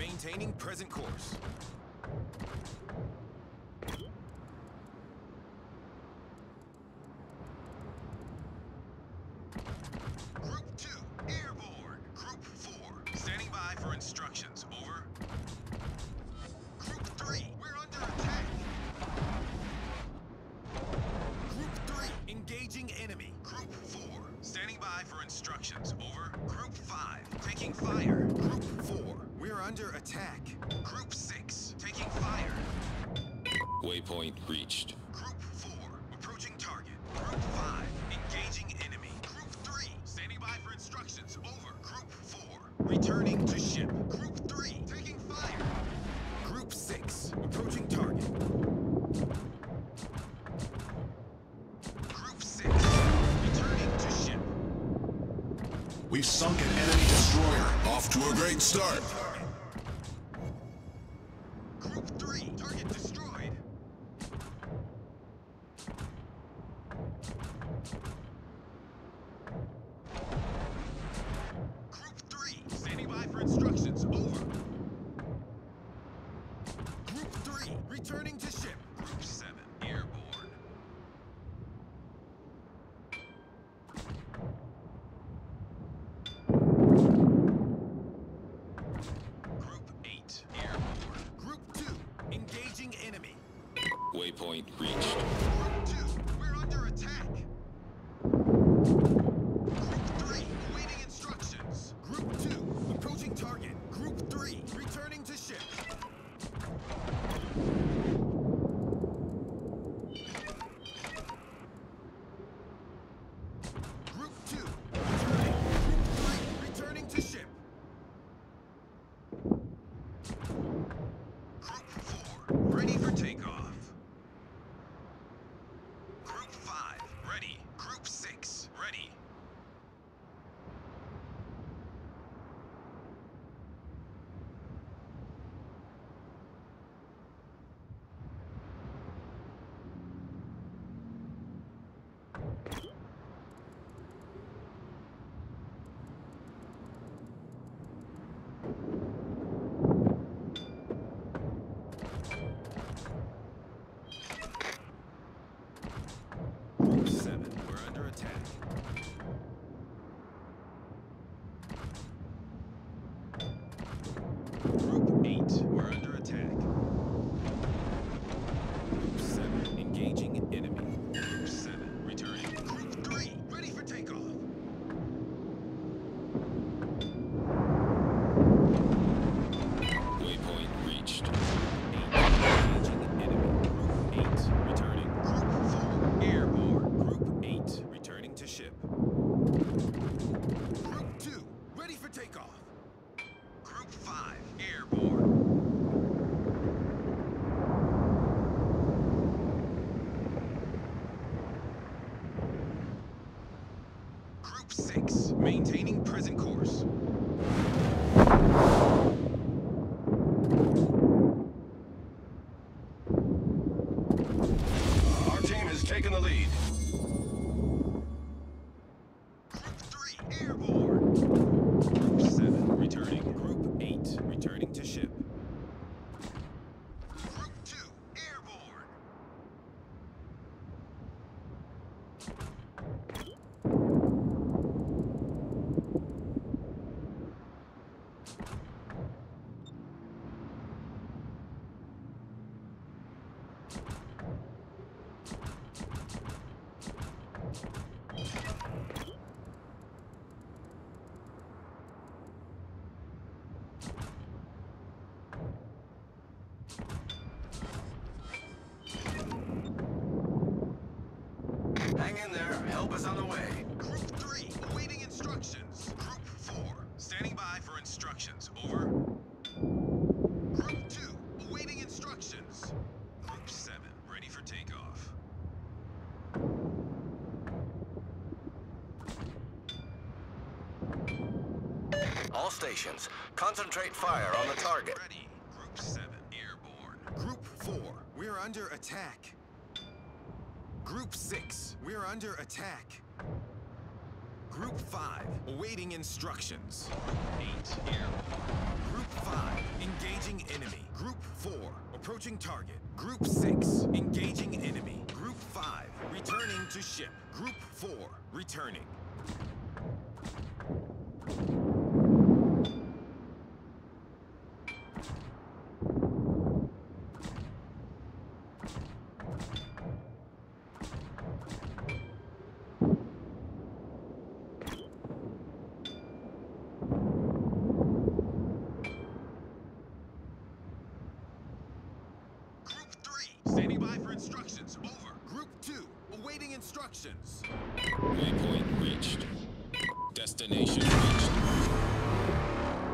maintaining present course. Group 2, airborne. Group 4, standing by for instructions. Over. Group 3, we're under attack. Group 3, engaging enemy. Group 4, standing by for instructions. Over. Group 5, taking fire. Group 4, we're under attack. Group 6, taking fire. Waypoint reached. Group 4, approaching target. Group 5, engaging enemy. Group 3, standing by for instructions. Over. Group 4, returning to ship. Group 3, taking fire. Group 6, approaching target. Group 6, returning to ship. We've sunk an enemy destroyer. Off to a great start. Group 3, target destroyed. Group 3, standing by for instructions. Over. Group 3, returning to ship. Group 7, airborne. Group 8, airborne. Group 2, engaging enemy. Waypoint reached. Group 2, we're under attack. Group 3, awaiting instructions. Group 2, approaching target. Group 3, returning to ship. Group 2, returning. Group 3, returning to ship. Group 4, ready for takeoff. Group 5, ready. Group 6, ready. Group 7, we're under attack. Group 8, we're under attack. Group 7, engaging enemy. Group 7, returning. Group 3, ready for takeoff. Waypoint reached. 8, engaging enemy. Group 8, returning. Group 4, airborne. Group 8, returning to ship. Group 2, ready for takeoff. Group 5, airborne. Group 6, maintaining present course. Our team has taken the lead. Group 3, airborne. Group 7, returning. Group 8, returning to ship. Group 2, airborne. Hang in there. Help is on the way. Group 3, awaiting instructions. Group 4, standing by for instructions. Over. Group 2, awaiting instructions. Group 7, ready for takeoff. All stations, concentrate fire on the target. Ready. Group 7, airborne. Group 4, we're under attack. Group 6, we're under attack. Group 5, awaiting instructions. Group 8, airborne. Group 5, approaching target. Group 6, engaging enemy. Group 5, returning to ship. Group 4, returning. Standing by for instructions. Over. Group 2, awaiting instructions. Waypoint reached. Destination reached.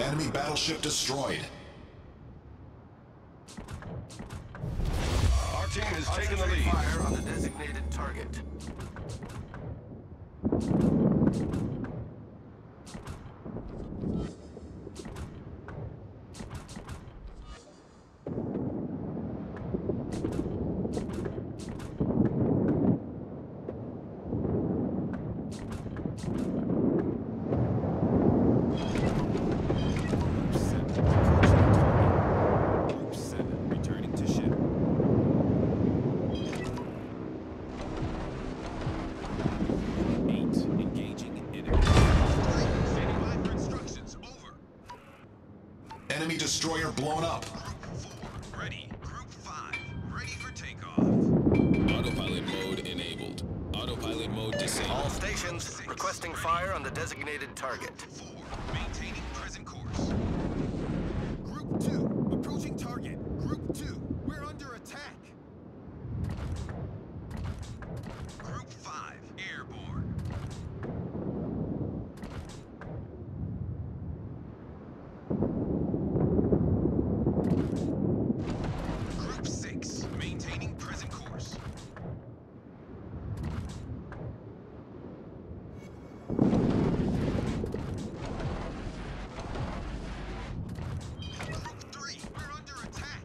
Enemy battleship destroyed. Our team has taken the lead. Fire on the designated target. Enemy destroyer blown up. Group 4, ready. Group 5, ready for takeoff. Autopilot mode enabled. Autopilot mode disabled. All stations requesting fire on the designated target. 4, maintaining present course. Group 2, approaching target. Group 2, we're under attack. Group 5, airborne. Group 6, maintaining present course. Group 3, we're under attack.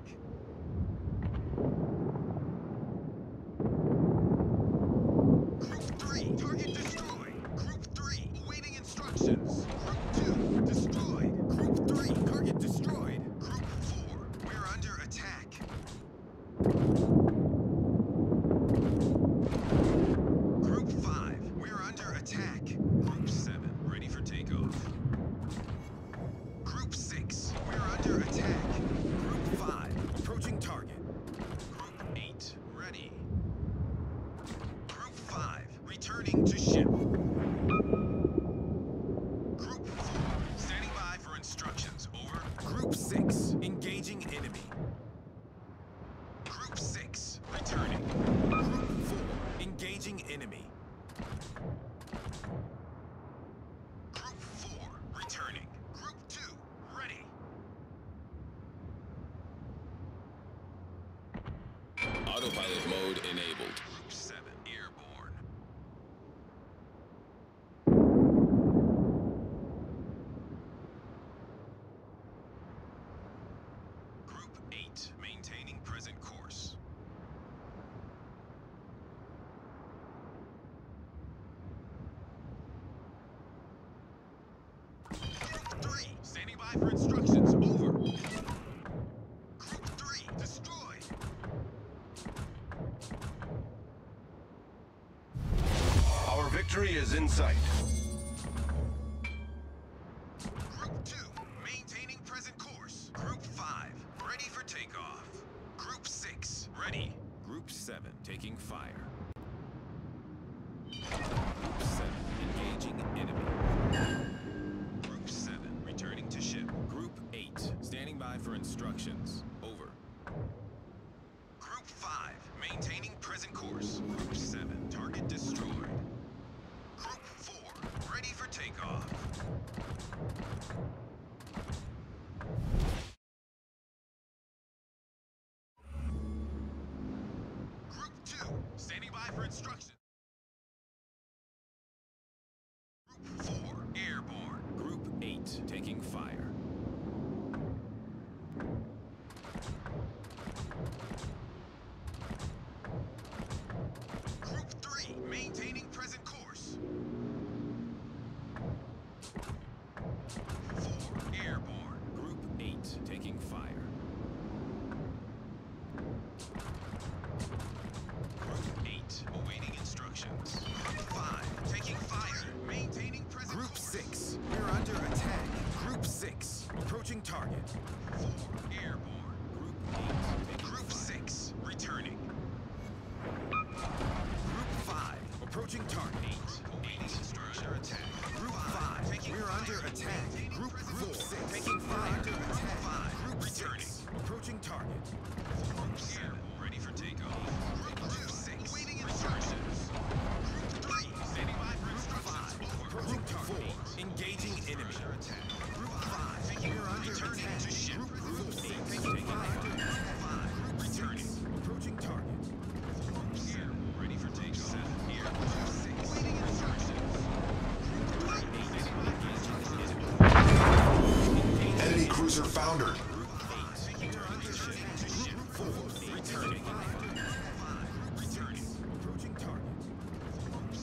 Group 3, target destroyed. Group 3, awaiting instructions. Group 2, destroyed. Group 3, target destroyed. Group 4, we're under attack. Group 5, we're under attack. Group 7, ready for takeoff. Group 6, we're under attack. Group 5, approaching target. Group 8, ready. Group 5, returning to ship. Group 4, standing by for instructions. Over. Group 6, engaging enemy. Group 6, returning. Group 4, engaging enemy. Group 4, returning. Group 2, ready. Autopilot mode enabled. Group 7, airborne. Group 8, maintaining present course. Group 3, standing by for instructions. Over. Group 3, destroyed. Our victory is in sight. Group 2, maintaining present course. Group 5, ready for takeoff. Group 6, ready. Group 7, taking fire. Group 7, engaging enemy. Group 7, returning to ship. Group 8, standing by for instructions. Over. Group 5, maintaining present course. Group 7, target destroyed. Group 4, ready for takeoff. Group 2, standing by for instructions. Group 4, airborne. Group 8, taking fire. Group 3, maintaining present course. 4, airborne. Group 8, taking fire. Returning to ship. Group 6 taking fire. Group 5 returning. Approaching target. Here. Ready for take 7. Here. Group 6 waiting instructions. Group 3 Enemy cruiser foundered. Group 8 returning to ship. Group 4 returning. Group 5 returning. Approaching target.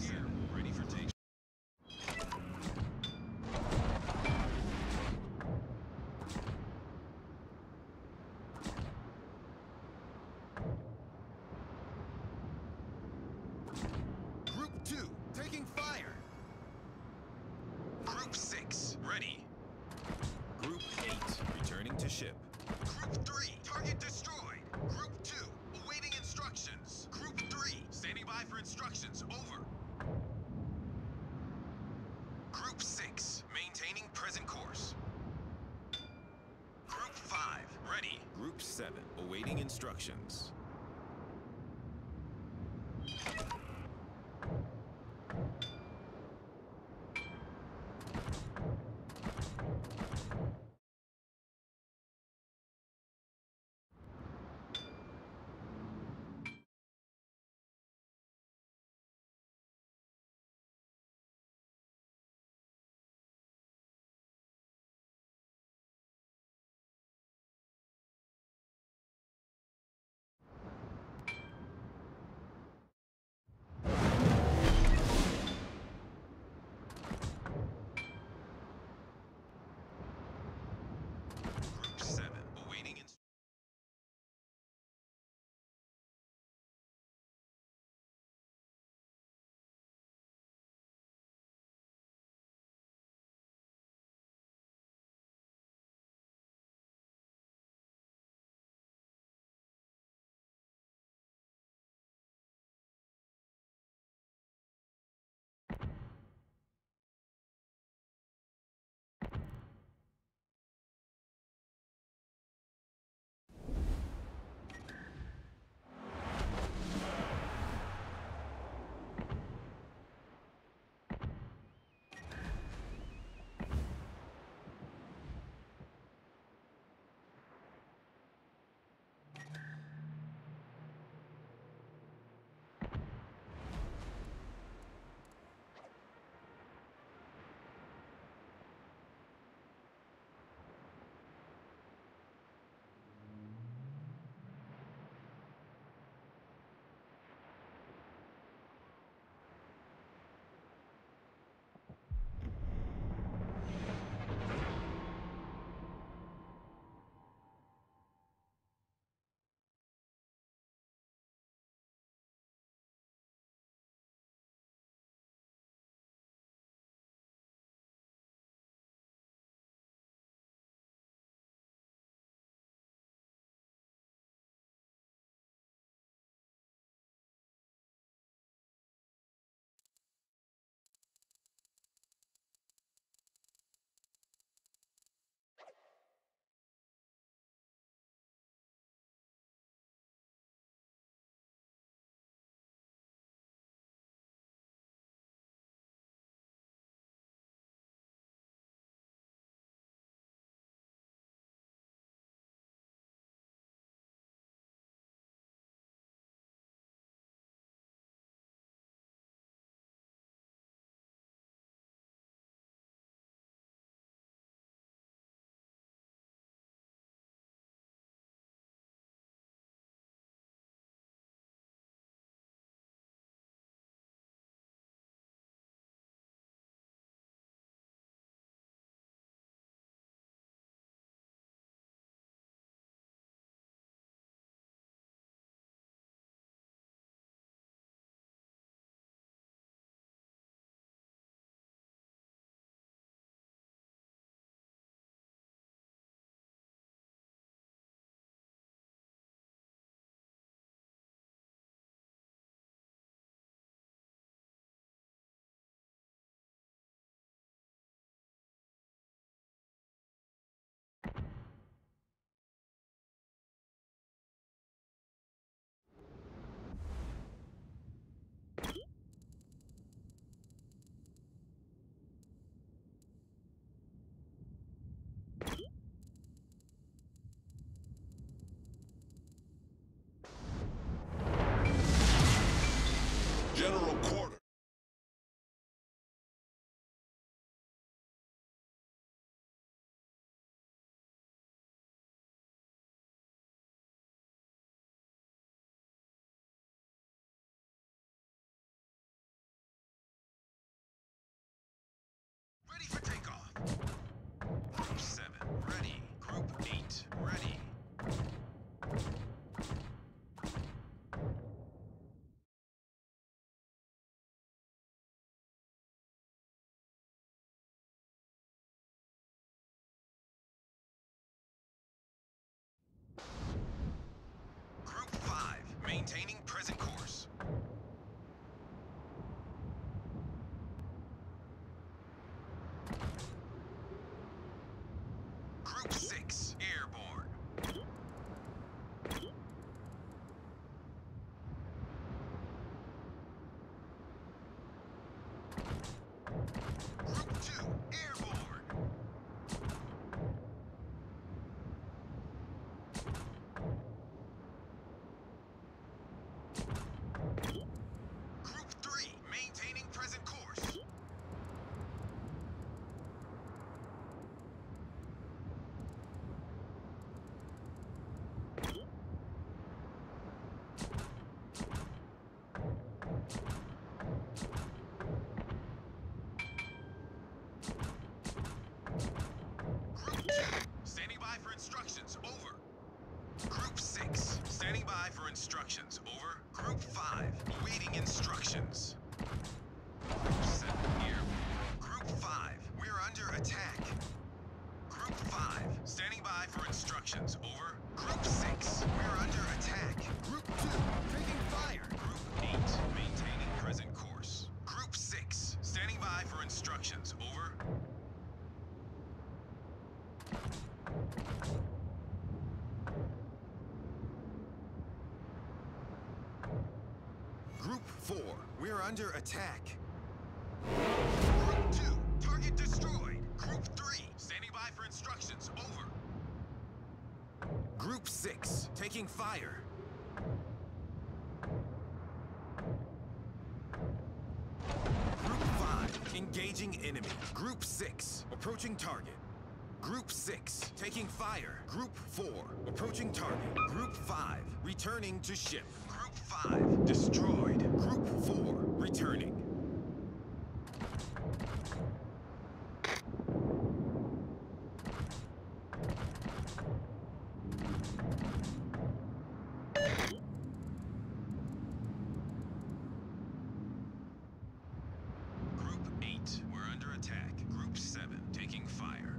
Here. Ready for take. Group 2, taking fire. Group 6, ready. Group 8, returning to ship. Group 3, target destroyed. Group 2, awaiting instructions. Group 3, standing by for instructions. Over. Group 6, maintaining present course. Group 5, ready. Group 7, awaiting instructions. maintaining present course. Group 6, airborne. Group 2, airborne. Group 3, maintaining present course. Group 2, standing by for instructions, over. Group 6, standing by for instructions, over. Group 5, awaiting instructions. Group 7, airborne. Group 5, we're under attack. Group 5, standing by for instructions, over. Group 6, we're under attack. Group 2, taking fire. Group 8, maintaining present course. Group 6, standing by for instructions, over. Group 4, we're under attack. Group 2, target destroyed. Group 3, standing by for instructions, over. Group 6, taking fire. Group 5, engaging enemy. Group 6, approaching target. Group 6, taking fire. Group 4, approaching target. Group 5, returning to ship. Group 5, destroyed. Group 4, returning. Group 8, we're under attack. Group 7, taking fire.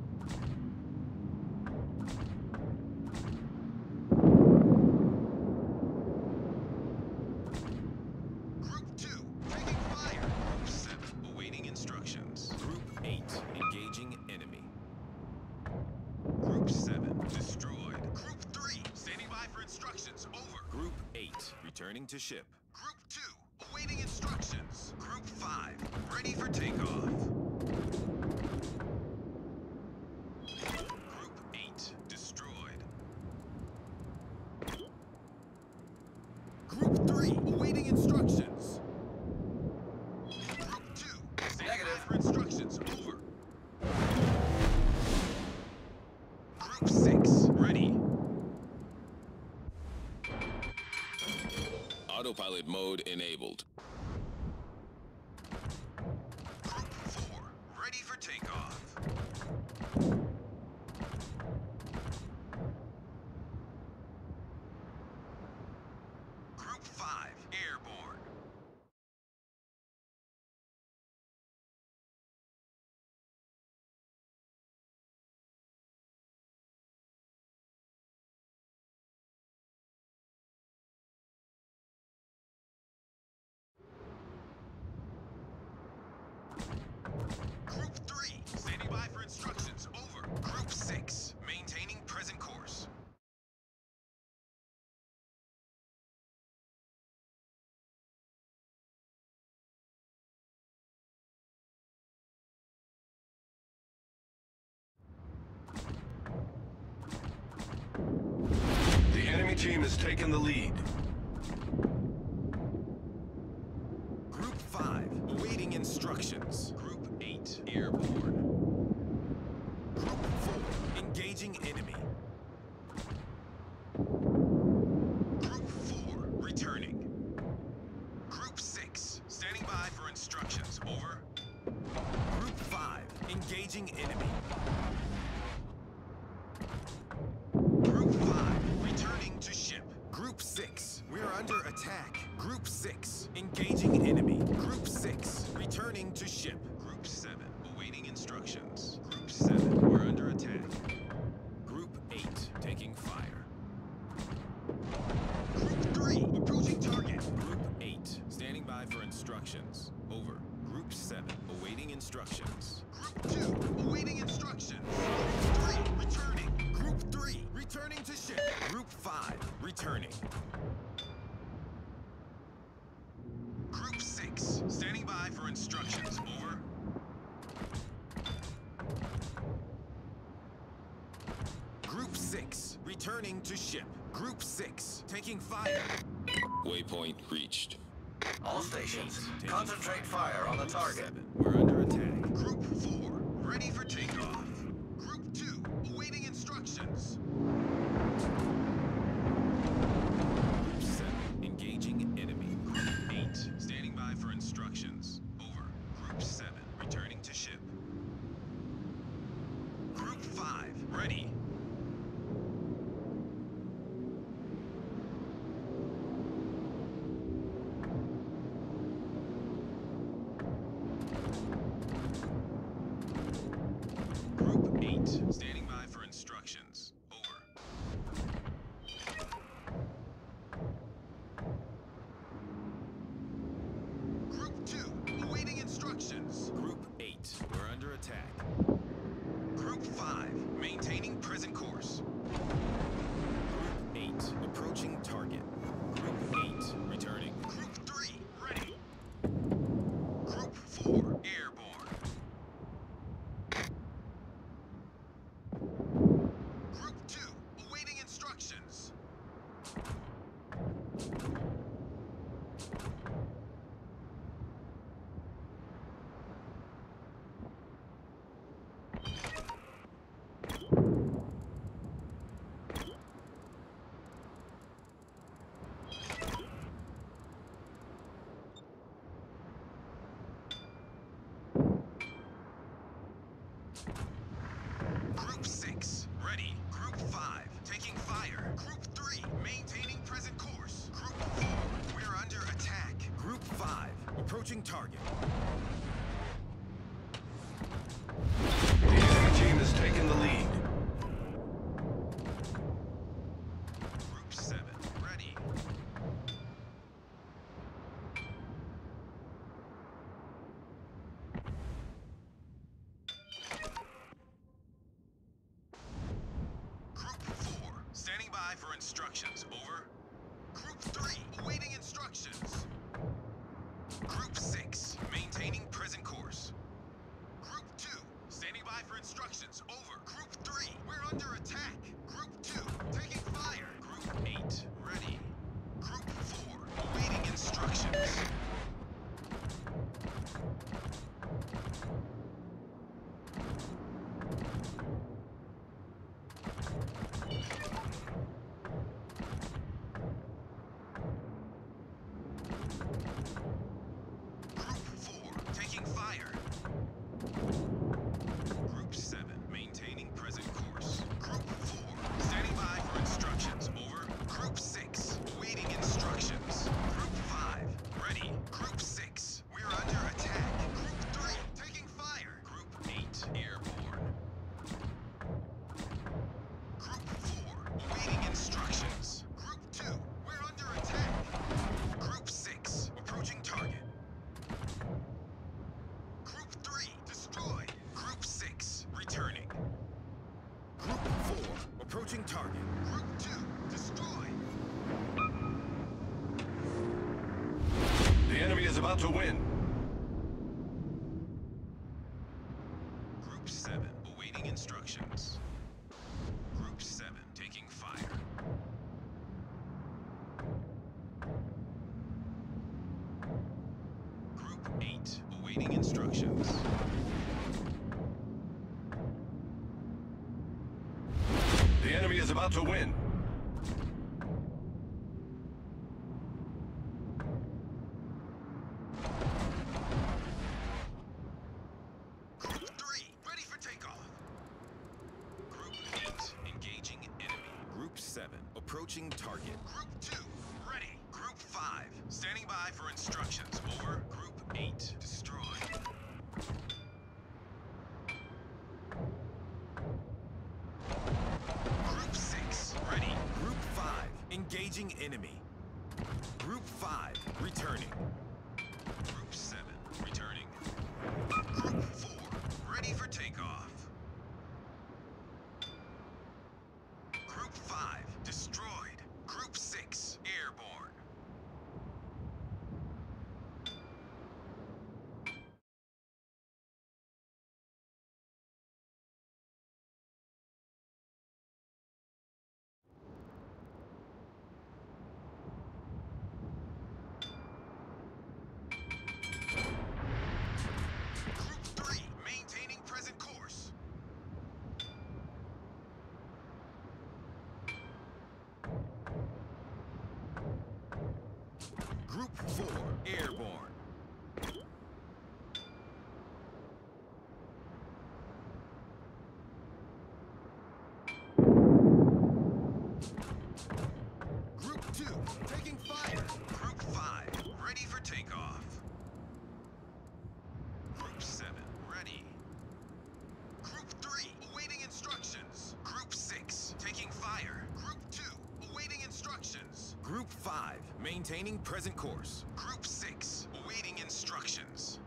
Group 2, taking fire. Group 7, awaiting instructions. Group 8, engaging enemy. Group 7, destroyed. Group 3, standing by for instructions, over. Group 8, returning to ship. Group 2, awaiting instructions. Group 5, ready for takeoff. Group 8, destroyed. Group 3, awaiting instructions. Group 2, standing by for instructions, over. Group 6, ready. Autopilot mode enabled. Group 4, ready for takeoff. Group 5, airborne. Group 3, standing by for instructions, over. Group 6, maintaining present course. The enemy team has taken the lead. Group 5, awaiting instructions. Group 8, airborne. Group 4, engaging enemy. Group 4, returning. Group 6, standing by for instructions, over. Group 5, engaging enemy. Group 5, returning to ship. Group 6, we're under attack. Group 6, engaging enemy. Group 6, returning to ship. Group 7, awaiting instructions. Group 7, we're under attack. Group 8, taking fire. Group 3, approaching instructions. Over. Group 7, awaiting instructions. Group 2, awaiting instructions. Group 3, returning. Group 3, returning to ship. Group 5, returning. Group 6, standing by for instructions. Over. Group 6, returning to ship. Group 6, taking fire. Waypoint reached. All stations, concentrate fire on the target. 7, we're under attack. Group 4, ready for takeoff. Group 2, awaiting instructions. Group 7, engaging enemy. Group 8, standing by for instructions. Over. Group 7, returning to ship. Group 5, ready. Group 8, standing by for instructions. Over. Group 2, awaiting instructions. Group 8, we're under attack. Group 5, maintaining present course. Group 8, approaching target. Group 8, returning. Group 3, ready. Group 4, airborne. Group 2, awaiting instructions. Group 6, ready. Group 5, taking fire. Group 3, maintaining present course. Group 4, we're under attack. Group 5, approaching target. The enemy team has taken the lead. Group 7, ready. Group 4, standing by for instructions. Over. Group 3, awaiting instructions. Group 6, maintaining present course. Group 2, standing by for instructions. Over. Group 3, we're under attack. Group 2, taking fire. Group 8, ready. Group 4, awaiting instructions. Group 4, taking fire. Group 7, maintaining present course. Group 4, standing by for instructions. Over. Group 6, awaiting instructions. Group 5, ready. Group 6, we're under attack. Group 3, taking fire. Group 8, airborne. Group 4, awaiting instructions. Group 2, we're under attack. Group 6, approaching target. Group 3, destroyed. Group 6, returning. Group 4, approaching target. Group 2, destroyed. The enemy is about to win. Group 7, awaiting instructions. Group 7, taking fire. Group 8, awaiting instructions. The enemy is about to win. Group 3, ready for takeoff. Group 8, engaging enemy. Group 7, approaching target. Group 2, ready. Group 5, standing by for instructions. Over. Group 8, destroyed. Group 6, ready. Group 5, engaging enemy. Group 5, returning. Group 7, returning. Group 4, ready for takeoff. Group 5, destroyed. Group 6, airborne. Group 3, maintaining present course. Group 4, airborne. Group 2, taking fire. Group 5, ready for takeoff. Group 7, ready. Group 3, awaiting instructions. Group 6, taking fire. Group 2, awaiting instructions. Group 5, maintaining present course. Group 6, awaiting instructions.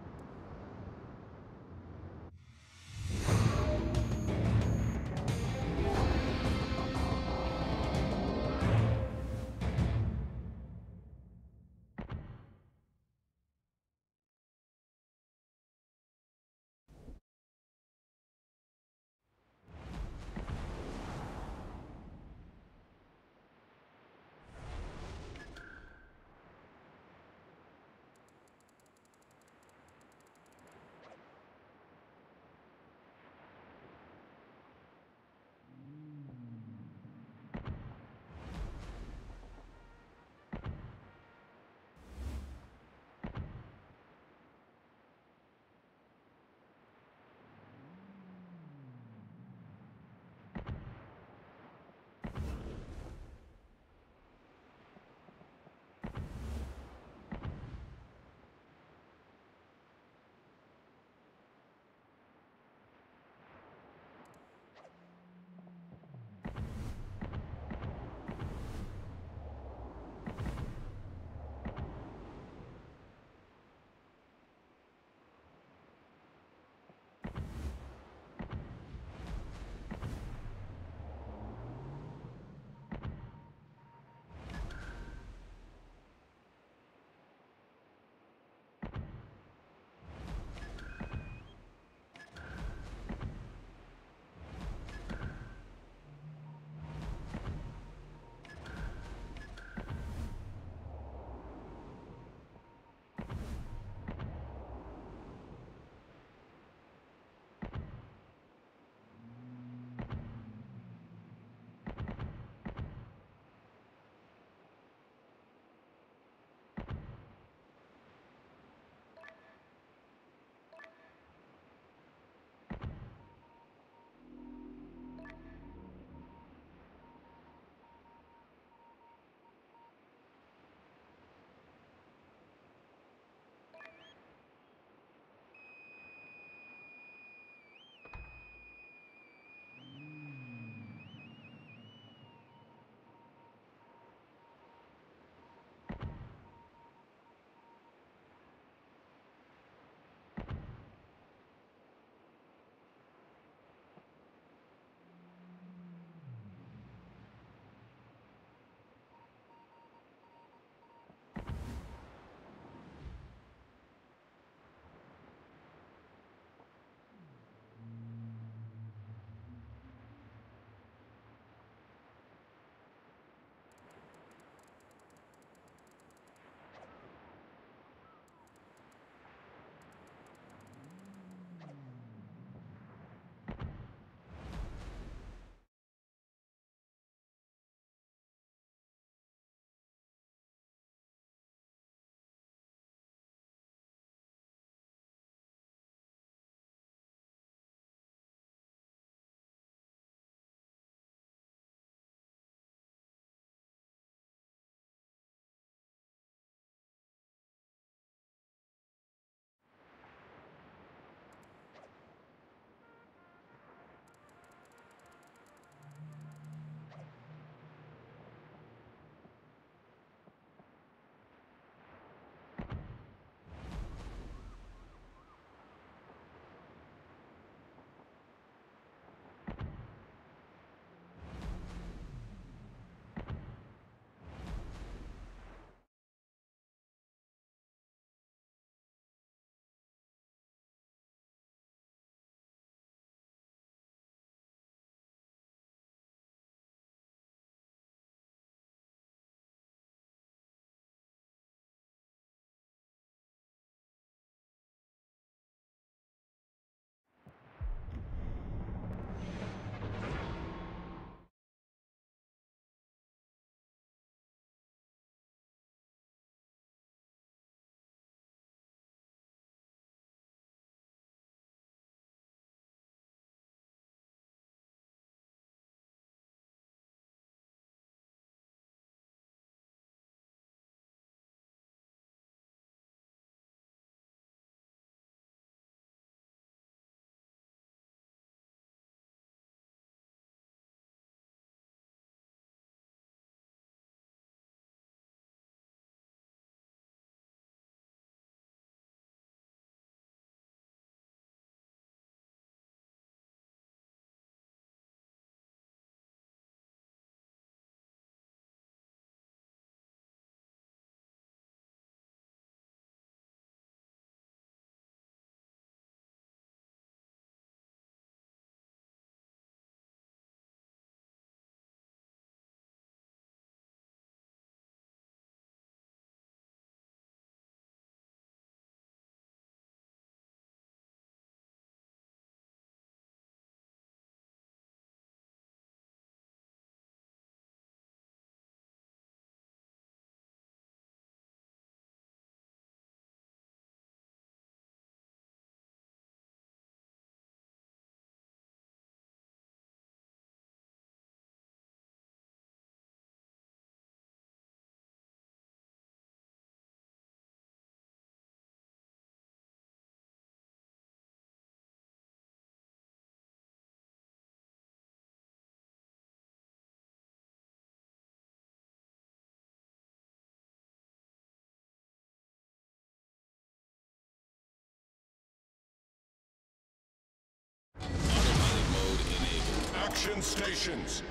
Extraction stations.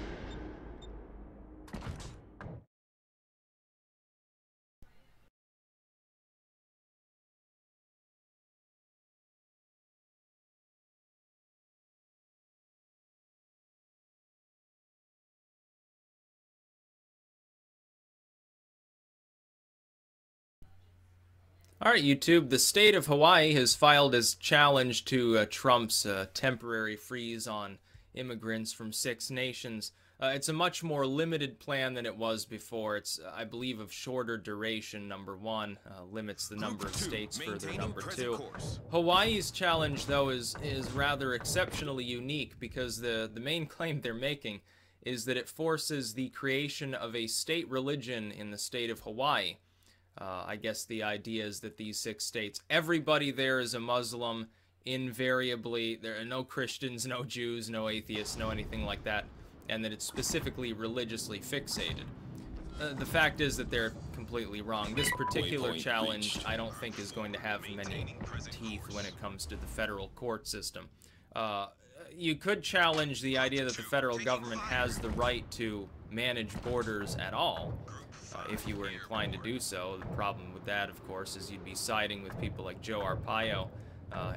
All right, YouTube, the state of Hawaii has filed as challenge to Trump's temporary freeze on immigrants from 6 nations. It's a much more limited plan than it was before. It's, I believe, of shorter duration, number 1, limits the number of states further, number 2. Hawaii's challenge, though, is rather exceptionally unique because the main claim they're making is that it forces the creation of a state religion in the state of Hawaii. I guess the idea is that these 6 states, everybody there is a Muslim, invariably. There are no Christians, no Jews, no atheists, no anything like that, and that it's specifically religiously fixated. The fact is that they're completely wrong. This particular challenge, I don't think, is going to have many teeth when it comes to the federal court system. You could challenge the idea that the federal government has the right to manage borders at all. If you were inclined to do so. The problem with that, of course, is you'd be siding with people like Joe Arpaio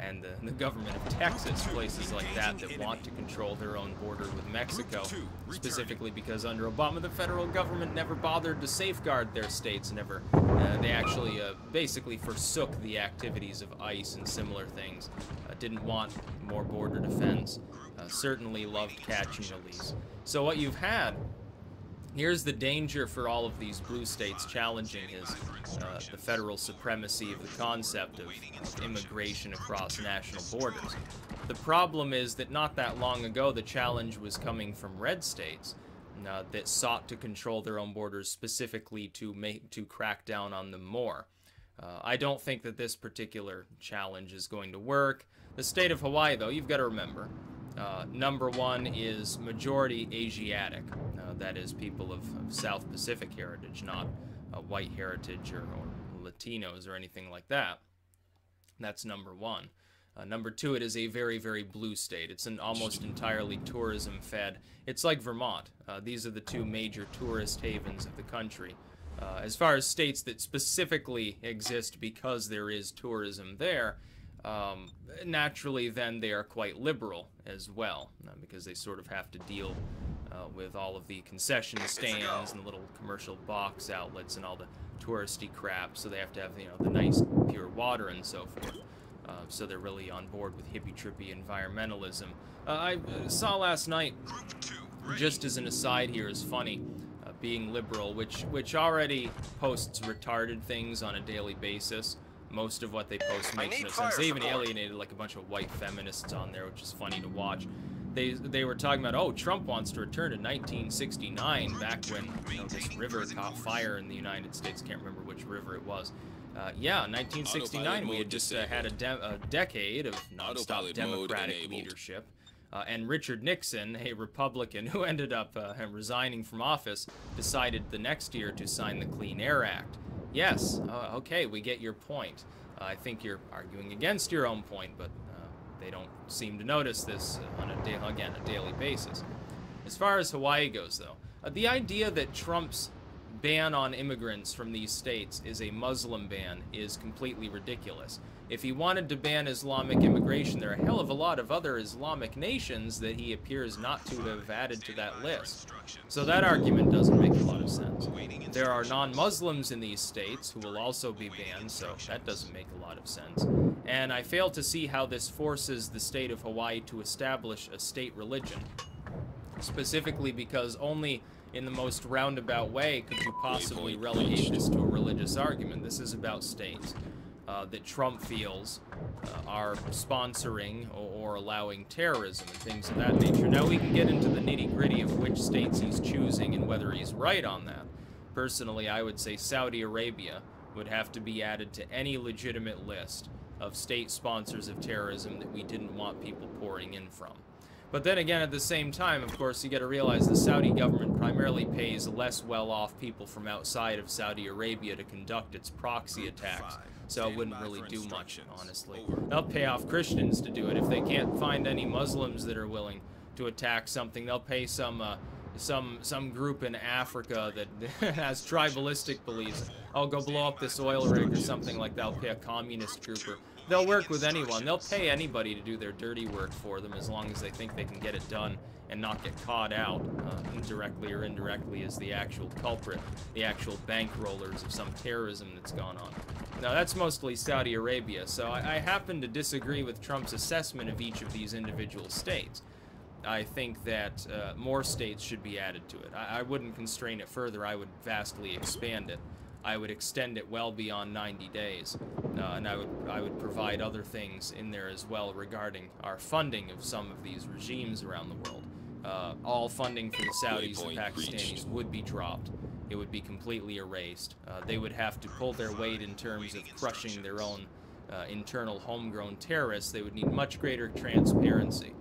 and the government of Texas, places like that want to control their own border with Mexico, specifically because under Obama the federal government never bothered to safeguard their states. They actually basically forsook the activities of ICE and similar things, didn't want more border defense, certainly loved catch and release. So what you've had, here's the danger for all of these blue states challenging is the federal supremacy of the concept of immigration across national borders. The problem is that not that long ago the challenge was coming from red states that sought to control their own borders specifically to crack down on them more. I don't think that this particular challenge is going to work. The state of Hawaii, though, you've got to remember, number 1 is majority Asiatic. That is people of South Pacific heritage, not white heritage or Latinos or anything like that. That's number 1. Number 2, it is a very, very blue state. It's an almost entirely tourism-fed. It's like Vermont. These are the 2 major tourist havens of the country. As far as states that specifically exist because there is tourism there, naturally then they are quite liberal as well, because they sort of have to deal with all of the concession stands and the little commercial box outlets and all the touristy crap, so they have to have, you know, the nice pure water and so forth. So they're really on board with hippie-trippy environmentalism. I saw last night, just as an aside here is funny, being liberal, which already posts retarded things on a daily basis. Most of what they post makes no sense. They even alienated like a bunch of white feminists on there, which is funny to watch. They were talking about, oh, Trump wants to return to 1969, back when, you know, this river caught fire in the United States. Can't remember which river it was. Yeah, 1969, we had just had a decade of non-stop Democratic leadership. And Richard Nixon, a Republican who ended up resigning from office, decided the next year to sign the Clean Air Act. Yes, okay, we get your point. I think you're arguing against your own point, but they don't seem to notice this on a daily basis. As far as Hawaii goes, though, the idea that Trump's ban on immigrants from these states is a Muslim ban is completely ridiculous. If he wanted to ban Islamic immigration, there are a hell of a lot of other Islamic nations that he appears not to have added to that list. So that argument doesn't make a lot of sense. There are non-Muslims in these states who will also be banned, so that doesn't make a lot of sense. And I fail to see how this forces the state of Hawaii to establish a state religion. Specifically because only in the most roundabout way could you possibly relegate this to a religious argument. This is about states that Trump feels are sponsoring or allowing terrorism and things of that nature. Now we can get into the nitty-gritty of which states he's choosing and whether he's right on that. Personally, I would say Saudi Arabia would have to be added to any legitimate list of state sponsors of terrorism that we didn't want people pouring in from. But then again, at the same time, of course, you got to realize the Saudi government primarily pays less well-off people from outside of Saudi Arabia to conduct its proxy attacks. So it wouldn't really do much, honestly. They'll pay off Christians to do it. If they can't find any Muslims that are willing to attack something. They'll pay some group in Africa that has tribalistic beliefs. I'll go blow up this oil rig or something like that. They'll pay a communist group, or they'll work with anyone. They'll pay anybody to do their dirty work for them as long as they think they can get it done and not get caught out indirectly or indirectly as the actual culprit, the actual bankrollers of some terrorism that's gone on. Now, that's mostly Saudi Arabia, so I happen to disagree with Trump's assessment of each of these individual states. I think that more states should be added to it. I wouldn't constrain it further. I would vastly expand it. I would extend it well beyond 90 days, and I would provide other things in there as well regarding our funding of some of these regimes around the world. All funding for the Saudis and Pakistanis would be dropped. It would be completely erased. They would have to pull their weight in terms of crushing their own internal homegrown terrorists. They would need much greater transparency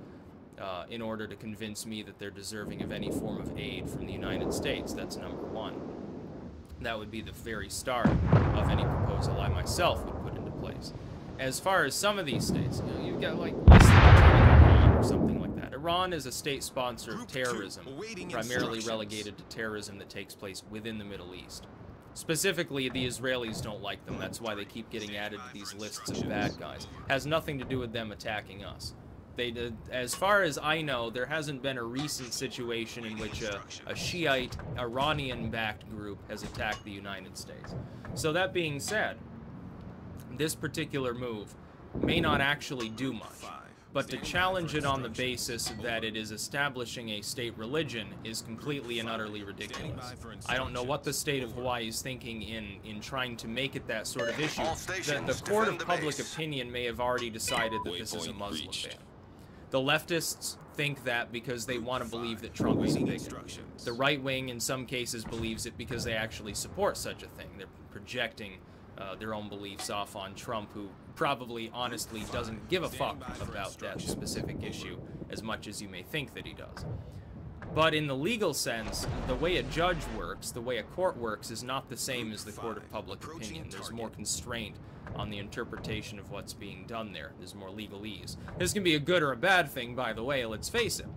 in order to convince me that they're deserving of any form of aid from the United States. That's number one. That would be the very start of any proposal I myself would put into place. As far as some of these states, you know, you've got like Iran or something like that. Iran is a state sponsor of terrorism, primarily relegated to terrorism that takes place within the Middle East. Specifically, the Israelis don't like them. That's why they keep getting added to these lists of bad guys. Has nothing to do with them attacking us. As far as I know, there hasn't been a recent situation in which a Shiite Iranian-backed group has attacked the United States. So that being said, this particular move may not actually do much, but to challenge it on the basis that it is establishing a state religion is completely and utterly ridiculous. I don't know what the state of Hawaii is thinking in trying to make it that sort of issue. The court of public opinion may have already decided that this is a Muslim ban. The leftists think that because they want to believe that Trump is a bigot. The right wing, in some cases, believes it because they actually support such a thing. They're projecting their own beliefs off on Trump, who probably, honestly, doesn't give a fuck about that specific issue as much as you may think that he does. But in the legal sense, the way a judge works, the way a court works, is not the same as the court of public opinion. There's more constraint on the interpretation of what's being done there. There's more legalese. This can be a good or a bad thing, by the way, let's face it.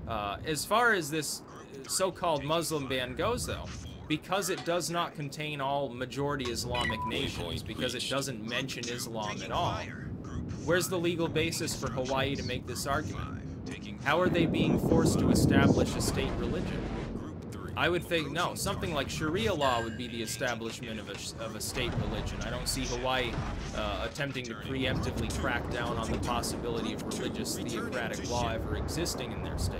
As far as this so-called Muslim ban goes, though, because it does not contain all majority Islamic nations, because it doesn't mention Islam at all, where's the legal basis for Hawaii to make this argument? How are they being forced to establish a state religion? I would think, no, something like Sharia law would be the establishment of a state religion. I don't see Hawaii attempting to preemptively crack down on the possibility of religious theocratic law ever existing in their state.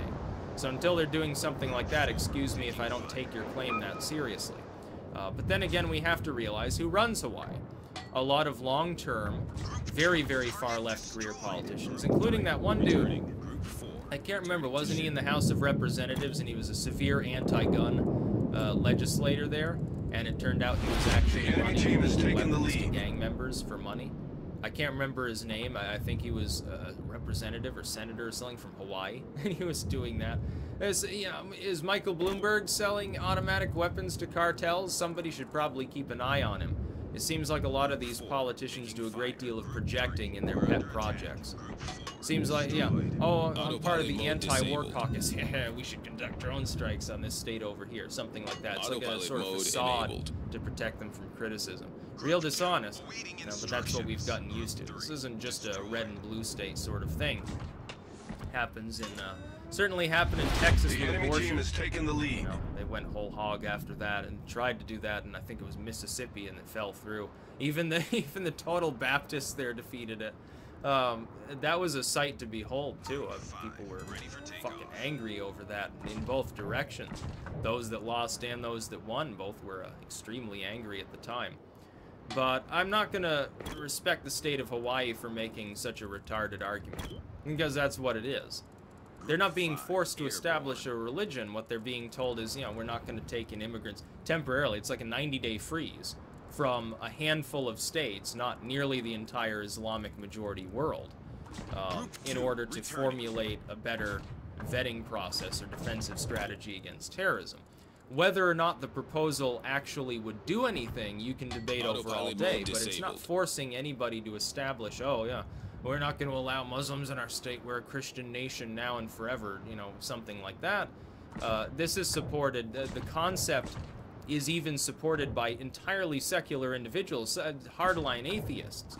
So until they're doing something like that, excuse me if I don't take your claim that seriously. But then again, we have to realize who runs Hawaii. A lot of long-term, very, very far-left career politicians, including that one dude. I can't remember, wasn't he in the House of Representatives and he was a severe anti-gun legislator there? And it turned out he was actually running weapons to gang members for money. I can't remember his name. I think he was a representative or senator or something from Hawaii, and he was doing that. Is Michael Bloomberg selling automatic weapons to cartels? Somebody should probably keep an eye on him. It seems like a lot of these politicians do a great deal of projecting in their pet projects. Seems like, yeah, oh, I'm part of the anti-war caucus. Yeah, we should conduct drone strikes on this state over here. Something like that. It's like a sort of facade to protect them from criticism. Real dishonest, you know, but that's what we've gotten used to. This isn't just a red and blue state sort of thing. Happens in, certainly happened in Texas with abortion. Team has taken the lead. You know, they went whole hog after that and tried to do that, and I think it was Mississippi, and it fell through. Even the total Baptists there defeated it. That was a sight to behold too. People were fucking angry over that in both directions. Those that lost and those that won both were extremely angry at the time. But I'm not gonna respect the state of Hawaii for making such a retarded argument, because that's what it is. They're not being forced to establish a religion. What they're being told is, you know, we're not going to take in immigrants temporarily. It's like a 90-day freeze from a handful of states, not nearly the entire Islamic majority world, in order to formulate a better vetting process or defensive strategy against terrorism. Whether or not the proposal actually would do anything, you can debate over all day, but it's not forcing anybody to establish, oh yeah, we're not going to allow Muslims in our state. We're a Christian nation now and forever, you know, something like that. This is supported, the concept is even supported by entirely secular individuals. Hardline atheists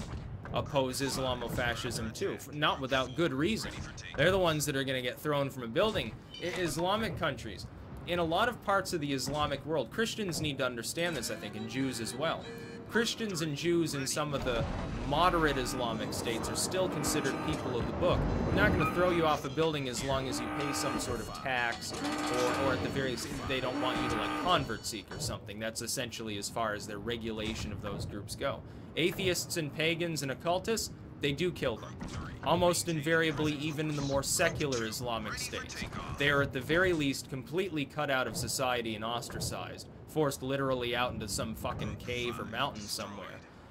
oppose Islamofascism too, not without good reason. They're the ones that are going to get thrown from a building. Islamic countries, in a lot of parts of the Islamic world, Christians need to understand this, I think, and Jews as well. Christians and Jews in some of the moderate Islamic states are still considered people of the book. They're not going to throw you off a building as long as you pay some sort of tax, or at the very least, they don't want you to, like, convert seek or something. That's essentially as far as their regulation of those groups go. Atheists and pagans and occultists, they do kill them. Almost invariably, even in the more secular Islamic states. They are at the very least completely cut out of society and ostracized, forced literally out into some fucking cave or mountain somewhere.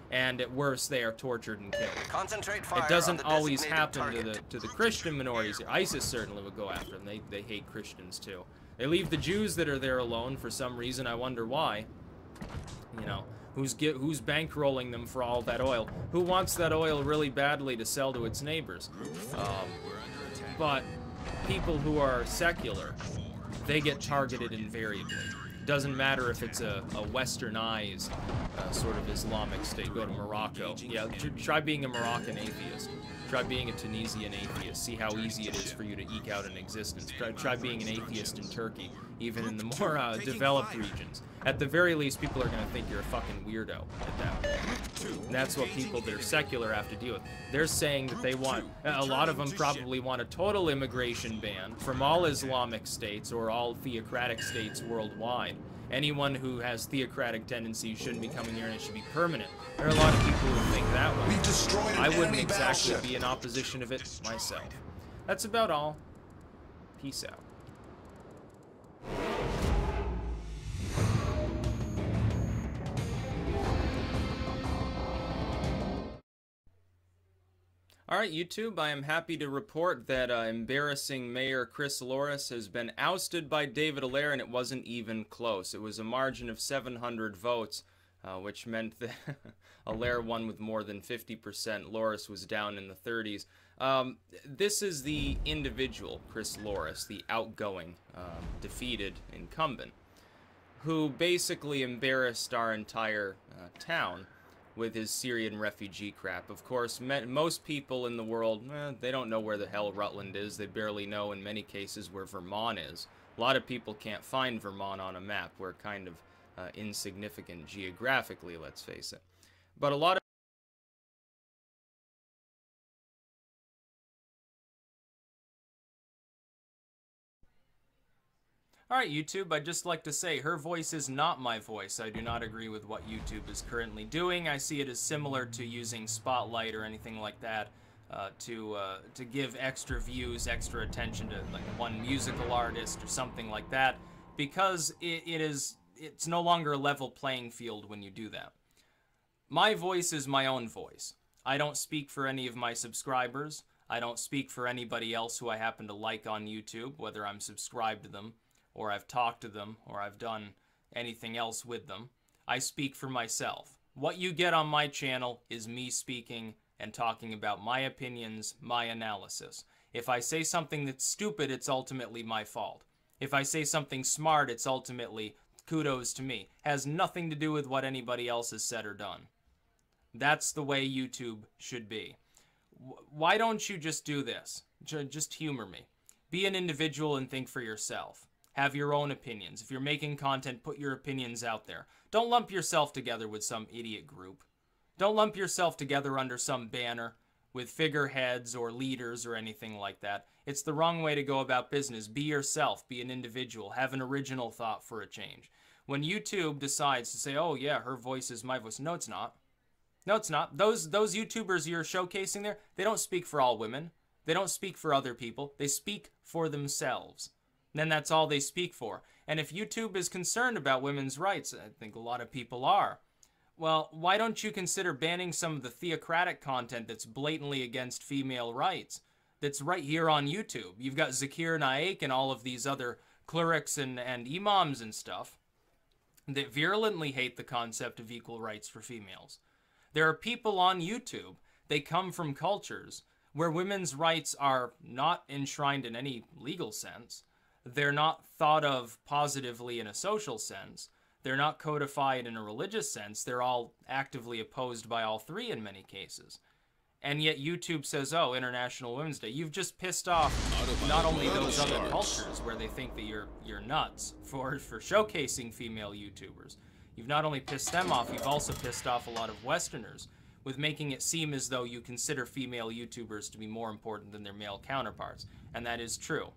And at worst, they are tortured and killed. Concentrate fire It doesn't on the always designated happen target. to the Christian minorities. ISIS certainly would go after them. They hate Christians too. They leave the Jews that are there alone for some reason. I wonder why. You know, who's bankrolling them for all that oil? Who wants that oil really badly to sell to its neighbors? But people who are secular, they get targeted invariably. Doesn't matter if it's a westernized sort of Islamic state. Go to Morocco. Yeah, try being a Moroccan atheist. Try being a Tunisian atheist. See how easy it is for you to eke out an existence. Try being an atheist in Turkey, even in the more developed regions. At the very least, people are going to think you're a fucking weirdo at that point. And that's what people that are secular have to deal with. They're saying that they want, a lot of them probably want a total immigration ban from all Islamic states or all theocratic states worldwide. Anyone who has theocratic tendencies shouldn't be coming here and it should be permanent. There are a lot of people who think that way. We've destroyed an I wouldn't enemy exactly battleship. be in opposition of it myself. That's about all. Peace out. Alright, YouTube, I am happy to report that embarrassing Mayor Chris Loris has been ousted by David Allaire, and it wasn't even close. It was a margin of 700 votes, which meant that Allaire won with more than 50%. Loris was down in the 30s. This is the individual, Chris Loris, the outgoing, defeated incumbent, who basically embarrassed our entire town with his Syrian refugee crap. Of course, most people in the world, they don't know where the hell Rutland is. They barely know, in many cases, where Vermont is. A lot of people can't find Vermont on a map. We're kind of insignificant geographically, let's face it. But a lot of Alright, YouTube, I'd just like to say, her voice is not my voice. I do not agree with what YouTube is currently doing. I see it as similar to using Spotlight or anything like that to give extra views, extra attention to like one musical artist or something like that, because it's no longer a level playing field when you do that. My voice is my own voice. I don't speak for any of my subscribers. I don't speak for anybody else who I happen to like on YouTube, whether I'm subscribed to them, or I've talked to them, or I've done anything else with them. I speak for myself. What you get on my channel is me speaking and talking about my opinions, my analysis. If I say something that's stupid, it's ultimately my fault. If I say something smart, it's ultimately kudos to me. Has nothing to do with what anybody else has said or done. That's the way YouTube should be. Why don't you just do this? Just humor me. Be an individual and think for yourself. Have your own opinions. If you're making content, put your opinions out there. Don't lump yourself together with some idiot group. Don't lump yourself together under some banner with figureheads or leaders or anything like that. It's the wrong way to go about business. Be yourself. Be an individual. Have an original thought for a change. When YouTube decides to say, oh yeah, her voice is my voice. No, it's not. No, it's not. Those YouTubers you're showcasing there, they don't speak for all women. They don't speak for other people. They speak for themselves. Then that's all they speak for. And if YouTube is concerned about women's rights, I think a lot of people are, well, why don't you consider banning some of the theocratic content that's blatantly against female rights? That's right here on YouTube. You've got Zakir Naik and all of these other clerics and imams and stuff that virulently hate the concept of equal rights for females. There are people on YouTube they come from cultures where women's rights are not enshrined in any legal sense. They're not thought of positively in a social sense. They're not codified in a religious sense. They're all actively opposed by all three in many cases. And yet YouTube says, oh, International Women's Day. You've just pissed off not only those other cultures where they think that you're nuts for showcasing female YouTubers. You've not only pissed them off, you've also pissed off a lot of Westerners with making it seem as though you consider female YouTubers to be more important than their male counterparts. And that is true.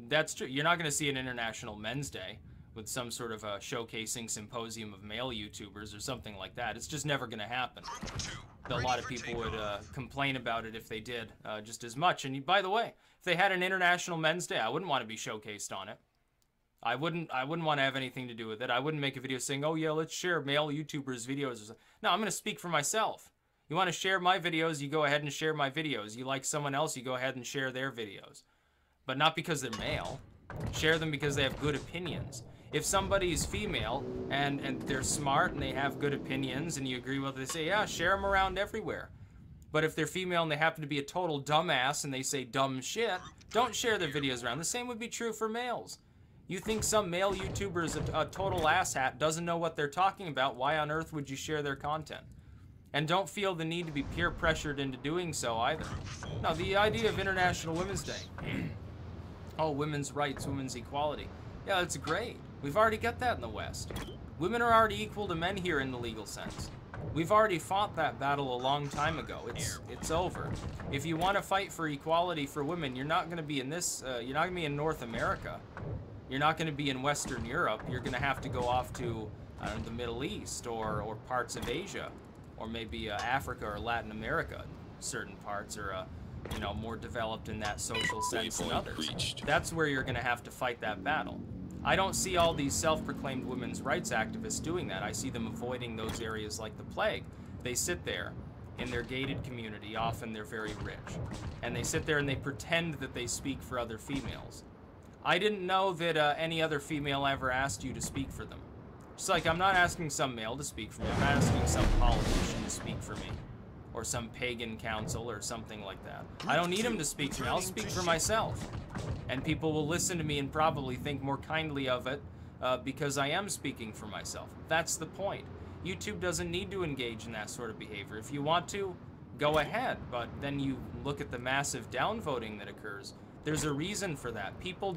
That's true. You're not going to see an International Men's Day with some sort of a showcasing symposium of male YouTubers or something like that. It's just never going to happen. A lot of people would complain about it if they did just as much. And by the way, if they had an International Men's Day, I wouldn't want to be showcased on it. I wouldn't want to have anything to do with it. I wouldn't make a video saying, oh yeah, let's share male YouTubers' videos. No, I'm going to speak for myself. You want to share my videos, you go ahead and share my videos. You like someone else, you go ahead and share their videos. But not because they're male. Share them because they have good opinions. If somebody's female and they're smart and they have good opinions and you agree with it, they say, yeah, share them around everywhere. But if they're female and they happen to be a total dumbass and they say dumb shit, don't share their videos around. The same would be true for males. You think some male YouTuber is a total asshat, doesn't know what they're talking about, why on earth would you share their content? And don't feel the need to be peer pressured into doing so either. No, the idea of International Women's Day. Oh, women's rights, women's equality. Yeah, that's great. We've already got that in the West. Women are already equal to men here in the legal sense. We've already fought that battle a long time ago. It's over. If you want to fight for equality for women, you're not going to be in this. You're not going to be in North America. You're not going to be in Western Europe. You're going to have to go off to the Middle East or parts of Asia, or maybe Africa or Latin America. Certain parts are more developed in that social sense than others. That's where you're going to have to fight that battle. I don't see all these self-proclaimed women's rights activists doing that. I see them avoiding those areas like the plague. They sit there in their gated community, often they're very rich, and they sit there and they pretend that they speak for other females. I didn't know that any other female ever asked you to speak for them. Just like I'm not asking some male to speak for me, I'm not asking some politician to speak for me, or some pagan council or something like that. I don't need him to speak for me, I'll speak for myself. And people will listen to me and probably think more kindly of it because I am speaking for myself. That's the point. YouTube doesn't need to engage in that sort of behavior. If you want to, go ahead, but then you look at the massive downvoting that occurs. There's a reason for that. People